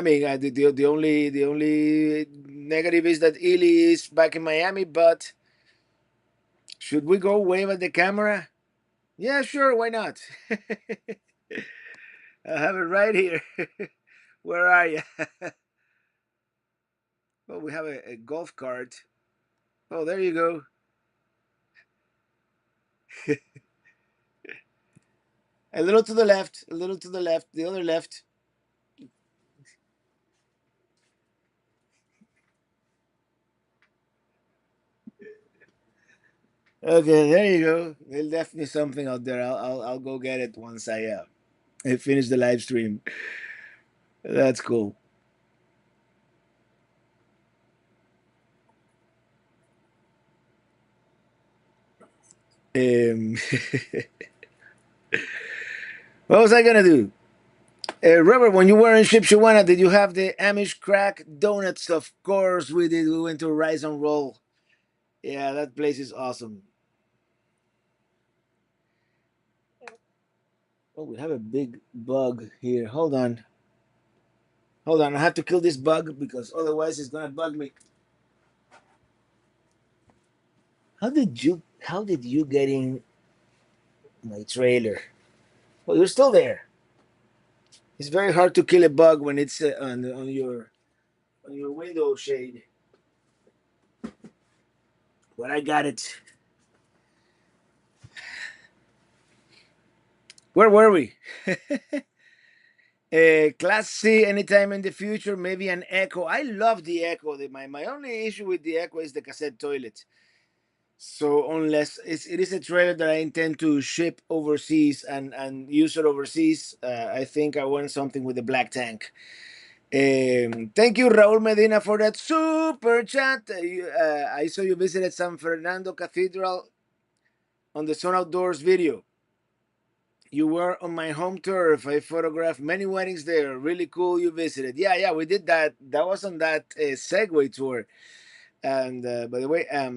mean, the only negative is that Ely is back in Miami. But should we go wave at the camera? Yeah, sure, why not? I have it right here. Where are you? Well, we have a golf cart. Oh, there you go. A little to the left, a little to the left, the other left. Okay, there you go. There's definitely something out there. I'll go get it once I finish the live stream. That's cool. Um, what was I gonna do? Robert, when you were in Shipshawana, did you have the Amish crack donuts? Of course we did. We went to Rise and Roll. Yeah, that place is awesome. Oh, we have a big bug here. Hold on. Hold on. I have to kill this bug because otherwise it's gonna bug me. How did you get in my trailer? Oh, you're still there. It's very hard to kill a bug when it's on your window shade. But I got it. Where were we? Class C anytime in the future, maybe an Echo. I love the Echo. My only issue with the Echo is the cassette toilet. So unless it is a trailer that I intend to ship overseas and use it overseas, I think I want something with a black tank. Thank you, Raul Medina, for that super chat. I saw you visited San Fernando Cathedral on the Sun Outdoors video. You were on my home turf. I photographed many weddings there. Really cool you visited. Yeah, yeah, we did that. That was on that Segway tour. And by the way, I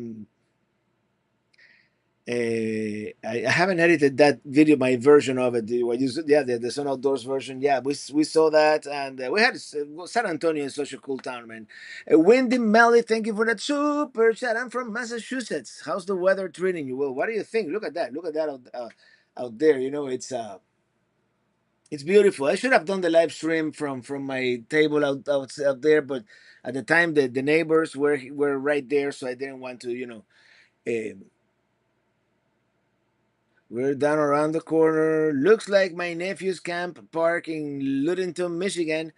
haven't edited that video, my version of it. What you said, yeah, the Sun Outdoors version. Yeah, we saw that, and we had San Antonio is such a cool town, man. Wendy Melly, thank you for that super chat. I'm from Massachusetts. How's the weather treating you? Well, what do you think? Look at that. Look at that out there. It's beautiful. I should have done the live stream from my table out there, but at the time the neighbors were right there, so I didn't want to, Uh, we're down around the corner. Looks like my nephew's camp park in Ludington, Michigan.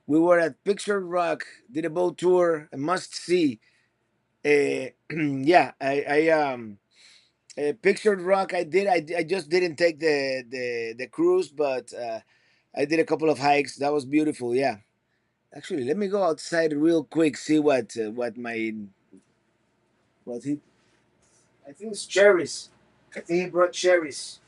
We were at Picture Rock, did a boat tour, a must see. Yeah, Pictured Rock. I just didn't take the cruise, but I did a couple of hikes. That was beautiful. Yeah. Actually, let me go outside real quick, see what my what he. I think it's cherries. I think he brought cherries.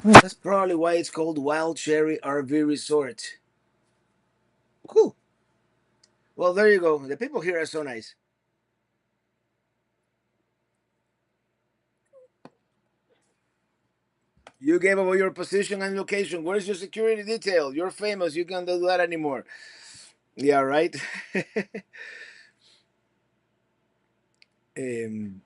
That's probably why it's called Wild Cherry RV Resort. Cool. Well, there you go. The people here are so nice. You gave away your position and location. Where's your security detail? You're famous. You can't do that anymore. Yeah, right. um,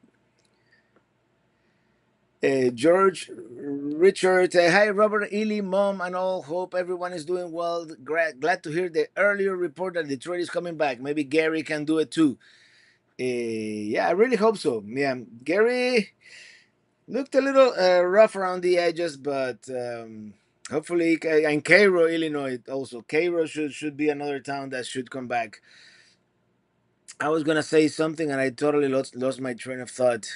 George, Richard, hi Robert, Ely, mom, and all. Hope everyone is doing well. Glad to hear the earlier report that Detroit is coming back. Maybe Gary can do it too. Yeah, I really hope so. Yeah, Gary looked a little rough around the edges, but hopefully, and Cairo, Illinois, also Cairo should be another town that should come back. I was gonna say something and I totally lost my train of thought.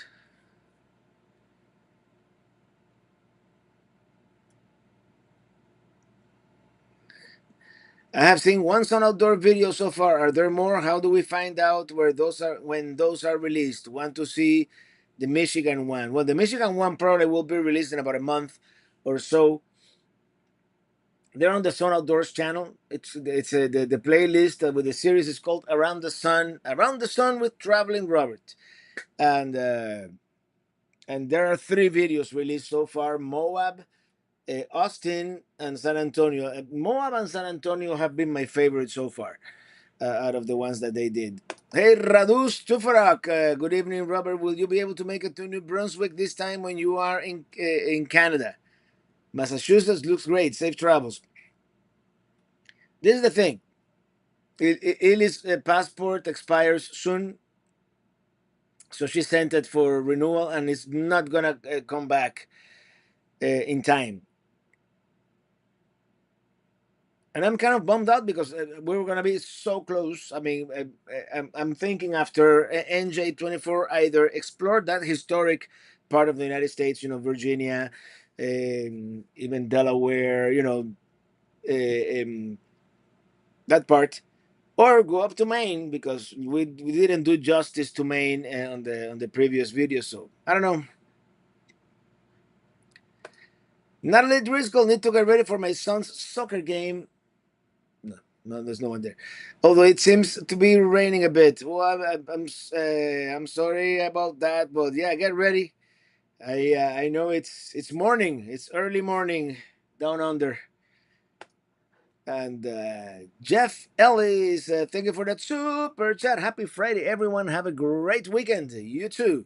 I have seen one Sun Outdoor video so far. Are there more? How do we find out where those are when those are released? Want to see the Michigan one? Well, the Michigan one probably will be released in about a month or so. They're on the Sun Outdoors channel. The playlist with the series is called Around the Sun with Traveling Robert, and uh, and there are three videos released so far: Moab, Austin, and San Antonio. Moab and San Antonio have been my favorite so far out of the ones that they did. Hey, Radus Tufarak. Good evening, Robert. Will you be able to make it to New Brunswick this time when you are in Canada? Massachusetts looks great. Safe travels. This is the thing. Ili's passport expires soon, so she sent it for renewal, and it's not gonna come back in time. And I'm kind of bummed out because we were gonna be so close. I mean, I'm thinking after NJ24, either explore that historic part of the United States, Virginia, even Delaware, that part, or go up to Maine because we didn't do justice to Maine on the previous video. So I don't know. Natalie Driscoll need to get ready for my son's soccer game. No, no, there's no one there. Although it seems to be raining a bit. Well, I'm sorry about that, but yeah, get ready. I know it's morning. It's early morning down under. And Jeff Ellis, thank you for that super chat. Happy Friday, everyone. Have a great weekend. You too.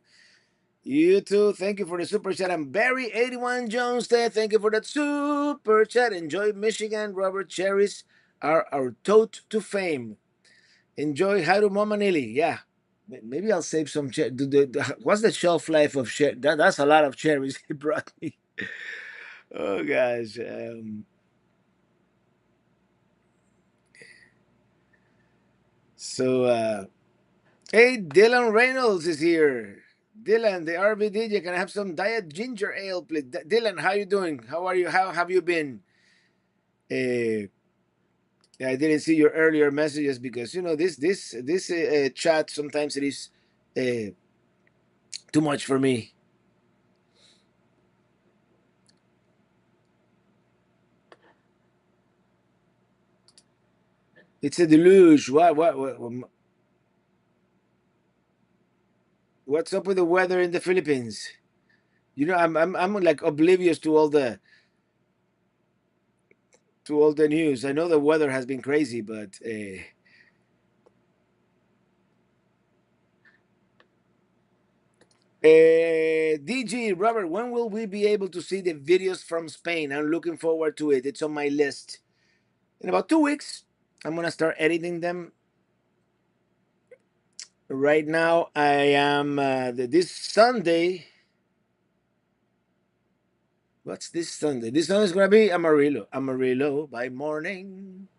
You too. Thank you for the super chat. And Barry 81 Jones there. Thank you for that super chat. Enjoy Michigan. Robert Cherries are our tote to fame. Enjoy Haru Momanili. Yeah. Maybe I'll save some what's the shelf life of cherry? That's a lot of cherries he brought me. Oh gosh. So hey, Dylan Reynolds is here. Dylan, the RV DJ, can I have some diet ginger ale, please? Dylan, how you doing? How are you? How have you been? Uh, I didn't see your earlier messages because this chat sometimes it is uh, too much for me. It's a deluge. What's up with the weather in the Philippines? I'm like oblivious to all the news. I know the weather has been crazy, but DG Robert, when will we be able to see the videos from Spain? I'm looking forward to it. It's on my list. In about 2 weeks, I'm gonna start editing them. Right now, I am this Sunday. What's this Sunday? This Sunday is gonna be Amarillo. Amarillo by morning.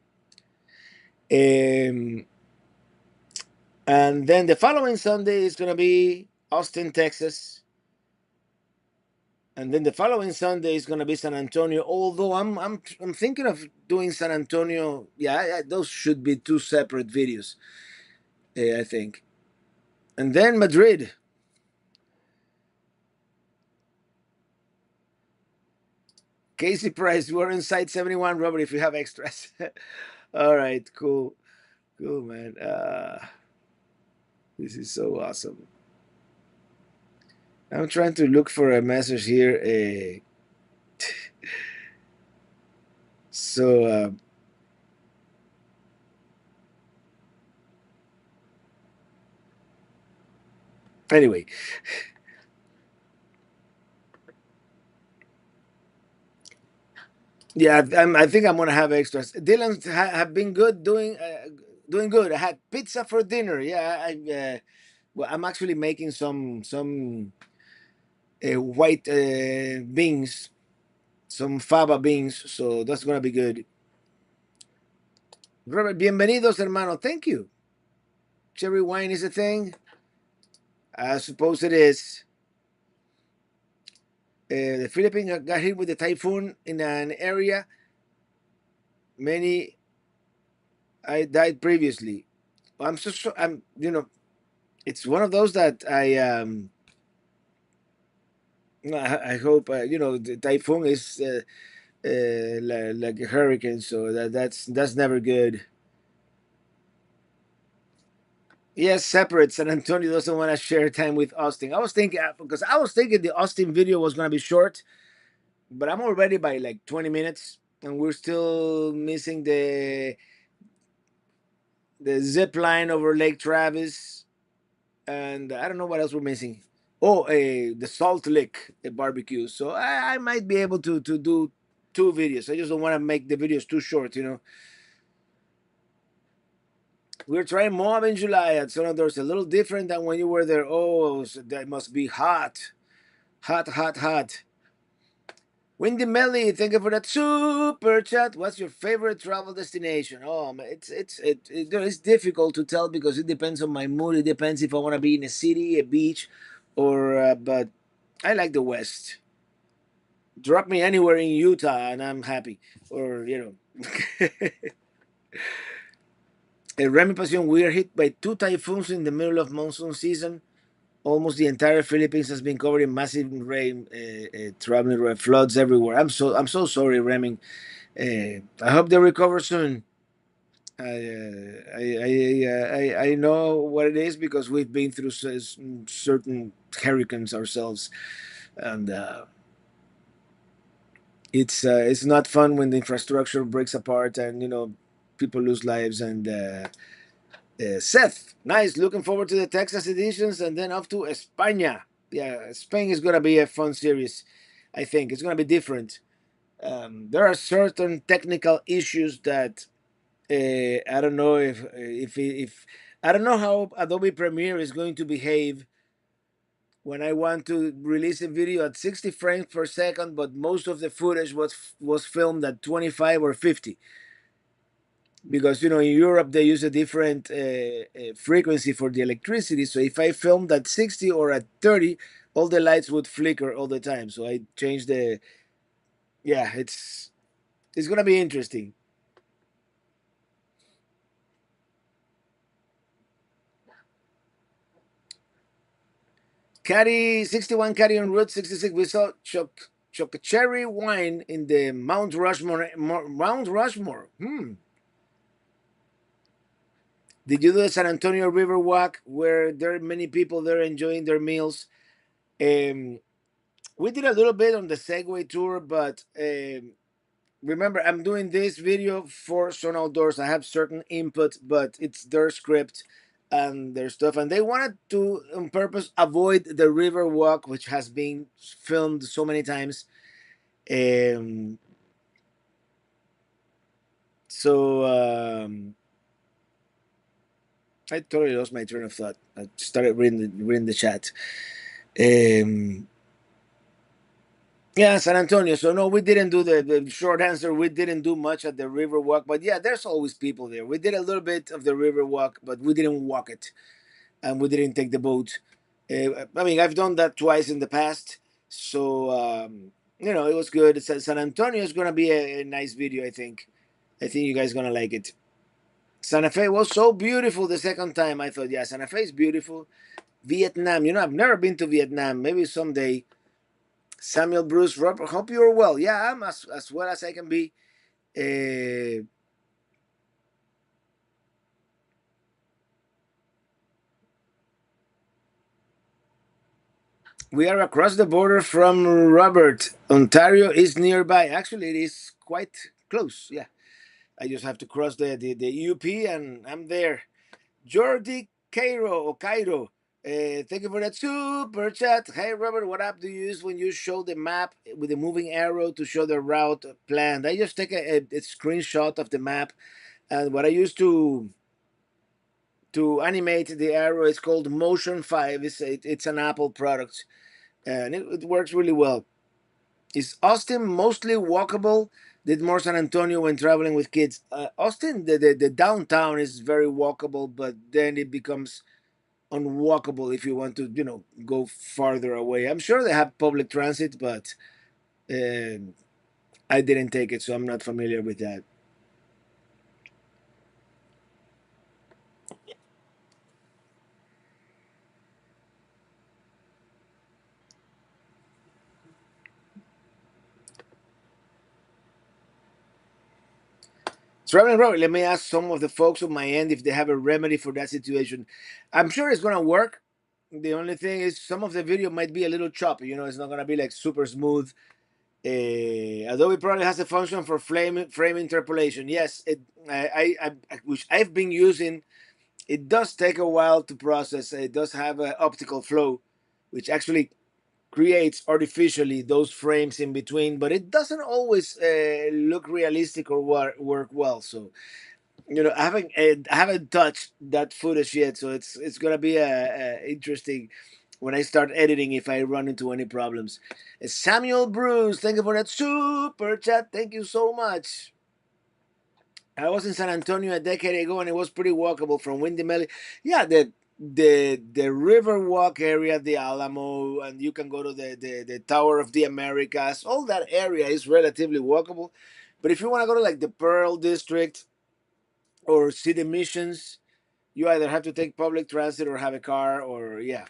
Um, and then the following Sunday is gonna be Austin, Texas. And then the following Sunday is gonna be San Antonio. Although I'm thinking of doing San Antonio. Yeah, those should be two separate videos. I think. And then Madrid. Casey Price, we're in site 71, Robert, if you have extras. All right, cool. Cool, man. This is so awesome. I'm trying to look for a message here. So, anyway, yeah, I think I'm gonna have extras. Dylan have been good doing good. I had pizza for dinner. Yeah, well, I'm actually making some white beans, some fava beans. So that's gonna be good. Robert, bienvenidos, hermano. Thank you. Cherry wine is a thing. I suppose it is. The Philippines got hit with a typhoon in an area. Many I died previously. I'm it's one of those that I hope the typhoon is like a hurricane, so that's never good. Yes, separate. San Antonio doesn't want to share time with Austin. I was thinking because I was thinking the Austin video was gonna be short, but I'm already by like 20 minutes, and we're still missing the zip line over Lake Travis, and I don't know what else we're missing. Oh, the Salt Lick barbecue. So I might be able to do two videos. I just don't want to make the videos too short. We're trying Moab in July at Sonador's a little different than when you were there. Oh, so that must be hot. Hot, hot, hot. Windy Melly, thank you for that super chat. What's your favorite travel destination? Oh, man, it's difficult to tell because it depends on my mood. It depends if I want to be in a city, a beach, or but I like the West. Drop me anywhere in Utah and I'm happy. Or Remy Passion, we are hit by two typhoons in the middle of monsoon season. Almost the entire Philippines has been covered in massive rain, traveling floods everywhere. I'm so sorry, Remy. I hope they recover soon. I know what it is because we've been through certain hurricanes ourselves, and it's not fun when the infrastructure breaks apart and people lose lives. And Seth, nice. Looking forward to the Texas editions and then off to España. Yeah, Spain is gonna be a fun series. I think it's gonna be different. There are certain technical issues that I don't know if I don't know how Adobe Premiere is going to behave when I want to release a video at 60 frames per second, but most of the footage was filmed at 25 or 50, because in Europe they use a different frequency for the electricity. So if I filmed at 60 or at 30, all the lights would flicker all the time. So I changed the yeah. It's gonna be interesting. Caddy 61, Caddy on Route 66. We saw cherry wine in the Mount Rushmore. Mount Rushmore. Did you do the San Antonio River Walk where there are many people there enjoying their meals? Um, we did a little bit on the Segway tour, but remember, I'm doing this video for Sun Outdoors. I have certain input, but it's their script and their stuff, and they wanted to, on purpose, avoid the river walk, which has been filmed so many times. Um, so I totally lost my train of thought. I started reading the chat. Um, Yeah, San Antonio. So no, we didn't do the short answer. We didn't do much at the river walk, but yeah, there's always people there. We did a little bit of the river walk, but we didn't walk it, and we didn't take the boat. I mean, I've done that twice in the past, so it was good. San Antonio is gonna be a nice video. I think. I think you guys gonna like it. Santa Fe was so beautiful the second time. I thought, yeah, Santa Fe is beautiful. Vietnam, I've never been to Vietnam. Maybe someday. Samuel Bruce, Robert, hope you're well. Yeah, I'm as well as I can be. Uh, we are across the border from Robert. Ontario is nearby. Actually, it is quite close. Yeah, I just have to cross the UP and I'm there. Jordi Cairo. Thank you for that super chat. Hey Robert, what app do you use when you show the map with the moving arrow to show the route planned? I just take a screenshot of the map, and what I use to animate the arrow is called Motion 5. It's an Apple product, and it works really well. Is Austin mostly walkable? Did more San Antonio when traveling with kids? Austin, the downtown is very walkable, but then it becomes unwalkable if you want to, go farther away. I'm sure they have public transit, but uh, I didn't take it, so I'm not familiar with that. Traveling Robert, let me ask some of the folks on my end if they have a remedy for that situation. I'm sure it's gonna work. The only thing is some of the video might be a little choppy. It's not gonna be like super smooth. Adobe probably has a function for frame interpolation. Yes, which I've been using. It does take a while to process. It does have an optical flow, which actually creates artificially those frames in between, but it doesn't always look realistic or work well. So I haven't touched that footage yet, so it's gonna be interesting when I start editing if I run into any problems. Samuel Bruce, thank you for that super chat. Thank you so much. I was in San Antonio a decade ago, and it was pretty walkable from Windy Melly. Yeah, the River Walk area, the Alamo, and you can go to the Tower of the Americas. All that area is relatively walkable, but if you want to go to like the Pearl District or City Missions, you either have to take public transit or have a car, or yeah.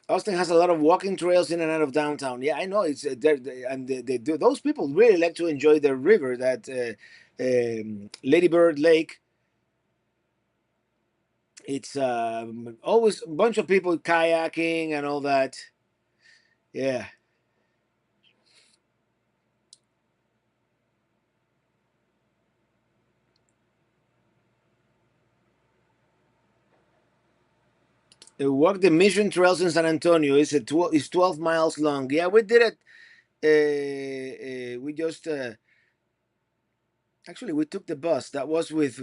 Austin has a lot of walking trails in and out of downtown. Yeah, I know it's and they do. Those people really like to enjoy the river. That Lady Bird Lake. It's always a bunch of people kayaking and all that. Yeah, walk the Mission Trails in San Antonio. It's 12 miles long. Yeah, we did it. We just actually we took the bus. That was with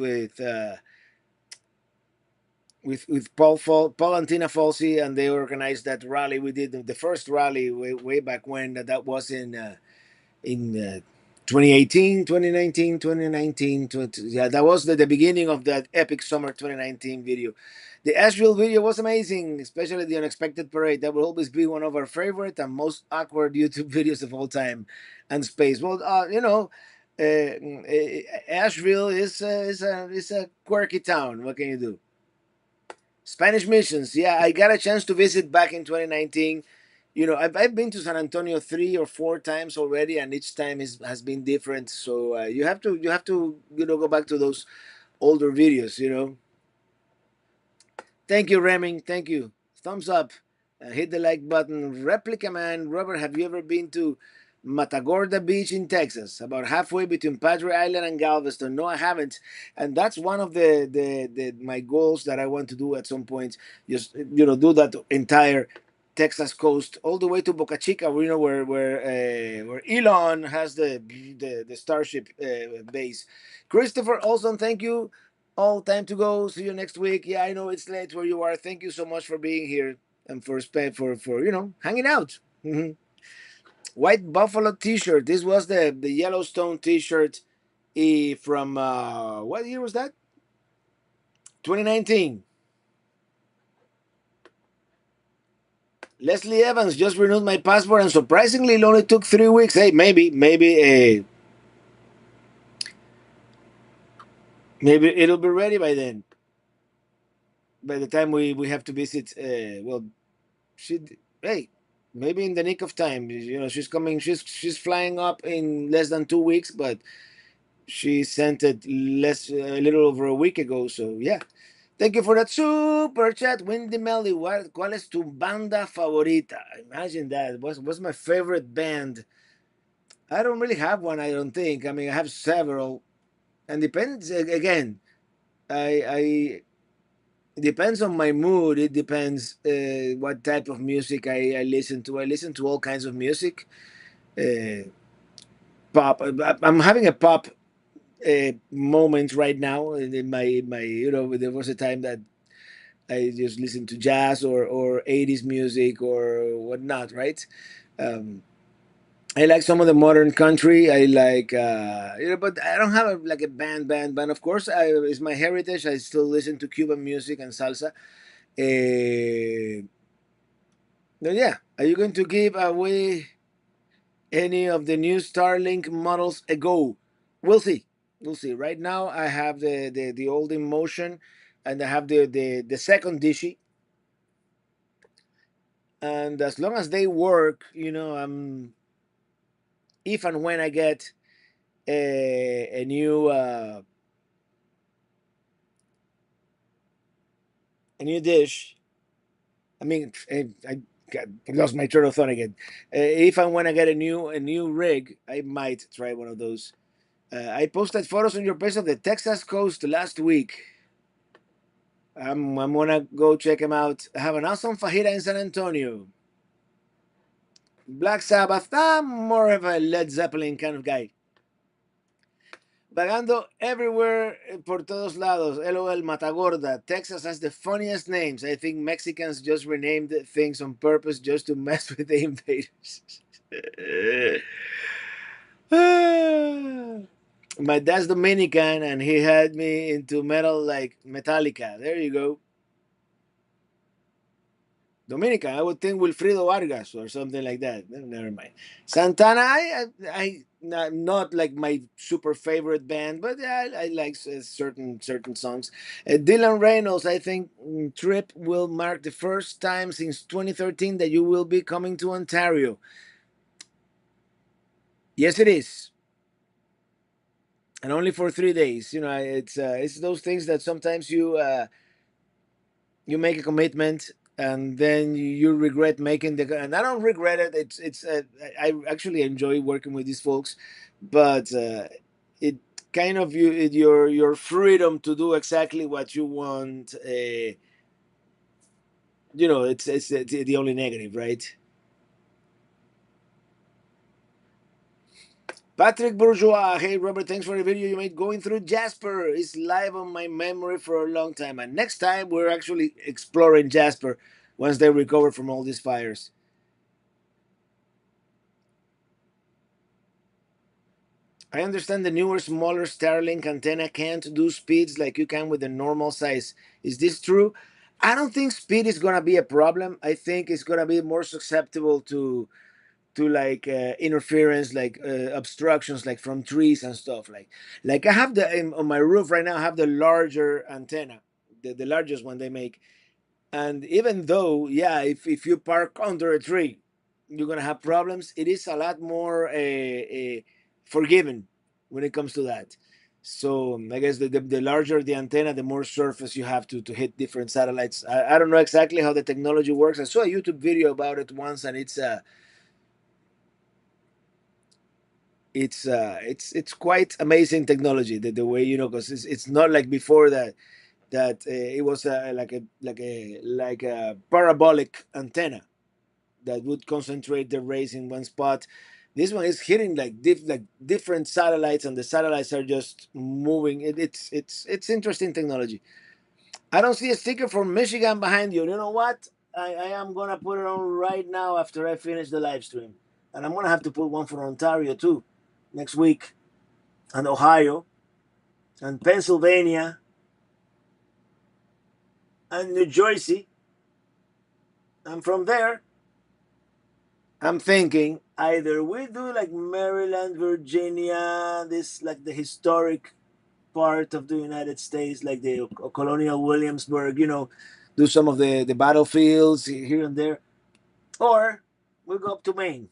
Paul and Tina Falsey, and they organized that rally. We did the first rally way back when. That was in 2018, 2019, 2019. Yeah, that was the beginning of that epic summer 2019 video. The Asheville video was amazing, especially the unexpected parade. That will always be one of our favorite and most awkward YouTube videos of all time. And space. Well, Asheville is a quirky town. What can you do? Spanish missions. Yeah, I got a chance to visit back in 2019. I've been to San Antonio 3 or 4 times already, and each time has been different. So you have to go back to those older videos. Thank you, Reming. Thank you. Thumbs up. Hit the like button. Replica man, Robert, have you ever been to Matagorda Beach in Texas? About halfway between Padre Island and Galveston. No, I haven't, and that's one of the my goals that I want to do at some point. Just do that entire Texas coast all the way to Boca Chica, where Elon has the Starship base. Christopher Olson, thank you. All time to go. See you next week. Yeah, I know it's late where you are. Thank you so much for being here. and for hanging out. Mhm. White Buffalo T-shirt. This was the Yellowstone T-shirt from what year was that? 2019. Leslie Evans just renewed my passport, and surprisingly, it only took 3 weeks. Hey, maybe it'll be ready by then. By the time we have to visit, well, she hey, maybe in the nick of time. She's coming. She's flying up in less than 2 weeks, but she sent it a little over a week ago. So yeah, thank you for that super chat, Windy Melly. ¿Cuál es tu banda favorita? Imagine that. What's my favorite band? I don't really have one. I don't think. I mean, I have several, and depends again. I It depends on my mood. It depends what type of music I listen to. I listen to all kinds of music. Uh, Pop. I'm having a pop moment right now. In my there was a time that I just listened to jazz or 80s music or whatnot, right? Um, I like some of the modern country. I like but I don't have like a band. Of course, it's my heritage. I still listen to Cuban music and salsa. Uh, yeah, are you going to give away any of the new Starlink models a go? We'll see. We'll see. Right now, I have the old Emotion, and I have the second Dishy. And as long as they work, if and when I get a new dish, I mean, I lost my turtle thought again. If and when I get a new rig, I might try one of those. I posted photos on your page of the Texas coast last week. I'm gonna go check them out. I have an awesome fajita in San Antonio. Black Sabbath. I'm more of a Led Zeppelin kind of guy. Vagando everywhere, por todos lados. LOL Matagorda. Texas has the funniest names. I think Mexicans just renamed things on purpose just to mess with the invaders. My dad's Dominican, and he had me into metal like Metallica. There you go. Dominican, I would think Wilfrido Vargas or something like that. Never mind. Santana, not like my super favorite band, but yeah, I like certain songs. Dylan Reynolds, I think Trip will mark the first time since 2013 that you will be coming to Ontario. Yes, it is, and only for 3 days. It's those things that sometimes you make a commitment and then you regret making and I don't regret it. I actually enjoy working with these folks, but it kind of your freedom to do exactly what you want. It's the only negative, right? Patrick Bourgeois, hey Robert, thanks for the video you made going through Jasper. It's live on my memory for a long time, and next time we're actually exploring Jasper once they recover from all these fires. I understand the newer, smaller Starlink antenna can't do speeds like you can with the normal size. Is this true? I don't think speed is gonna be a problem. I think it's gonna be more susceptible to like interference, like obstructions, like from trees and stuff. Like I have on my roof right now. I have the larger antenna, the largest one they make, and even though, yeah, if you park under a tree, you're gonna have problems. It is a lot more forgiving when it comes to that. So I guess the larger the antenna, the more surface you have to hit different satellites. I don't know exactly how the technology works. I saw a YouTube video about it once, and it's quite amazing technology. The way because it's not like before that it was like a parabolic antenna that would concentrate the rays in one spot. This one is hitting like different satellites, and the satellites are just moving. It's interesting technology. I don't see a sticker from Michigan behind you. You know what? I am gonna put it on right now after I finish the live stream, and I'm gonna have to put one for Ontario too, next week, and Ohio, and Pennsylvania, and New Jersey, and from there, I'm thinking either we do like Maryland, Virginia, this like the historic part of the United States, like the colonial Williamsburg, do some of the battlefields here and there, or we go up to Maine.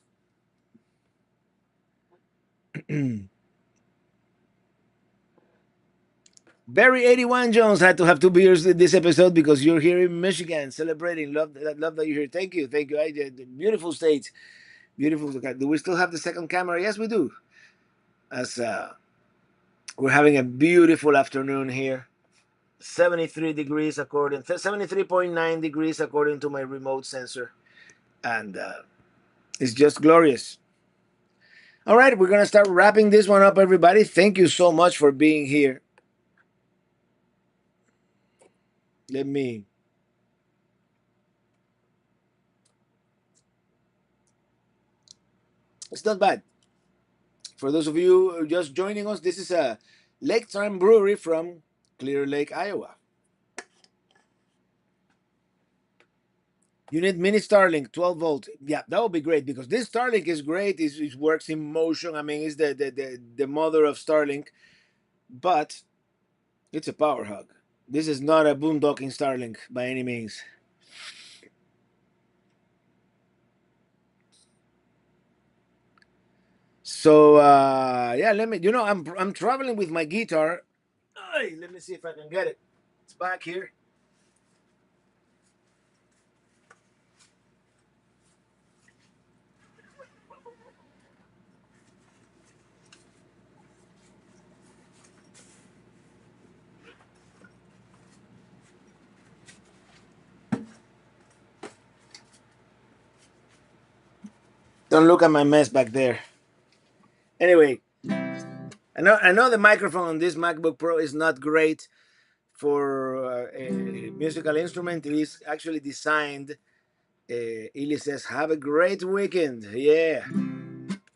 Barry 81 Jones had to have 2 beers this episode because you're here in Michigan celebrating. Love that you're here. Thank you. Thank you. Beautiful state. Beautiful. Do we still have the second camera? Yes, we do. As we're having a beautiful afternoon here. 73 degrees according 73.9 degrees according to my remote sensor. And it's just glorious. All right, we're going to start wrapping this one up, everybody. Thank you so much for being here. Let me. It's not bad. For those of you just joining us, this is a Lake Time Brewery from Clear Lake, Iowa. You need mini Starlink, 12 volt. Yeah, that would be great because this Starlink is great. It works in motion. I mean, it's the mother of Starlink, but it's a power hog. This is not a boondocking Starlink by any means. So yeah, let me. I'm traveling with my guitar. Ay, let me see if I can get it. It's back here. Don't look at my mess back there. Anyway, I know the microphone on this MacBook Pro is not great for a musical instrument. It is actually designed. Ili says, "Have a great weekend." Yeah,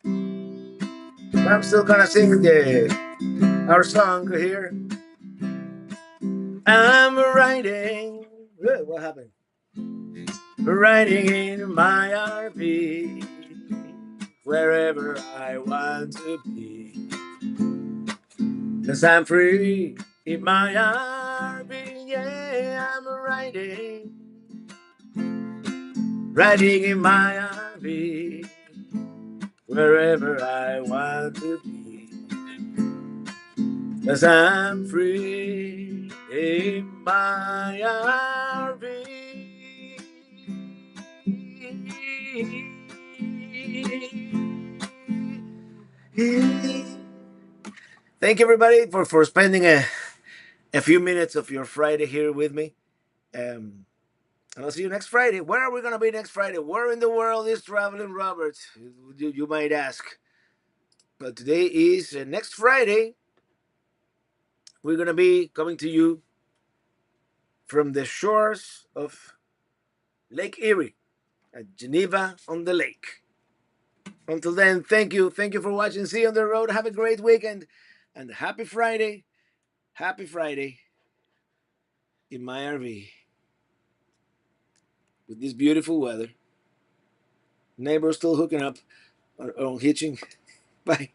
I'm still gonna sing our song here. I'm riding. What happened? Riding in my RV, wherever I want to be. 'Cause I'm free in my RV, yeah, I'm riding in my RV, wherever I want to be. 'Cause I'm free in my RV. Thank you, everybody, for spending a few minutes of your Friday here with me. And I'll see you next Friday. Where are we going to be next Friday? Where in the world is Traveling Robert? You might ask. But today is next Friday. We're going to be coming to you from the shores of Lake Erie at Geneva on the Lake. Until then, thank you. Thank you for watching. See you on the road. Have a great weekend. And happy Friday. Happy Friday in my RV with this beautiful weather. Neighbors still hooking up on hitching. Bye.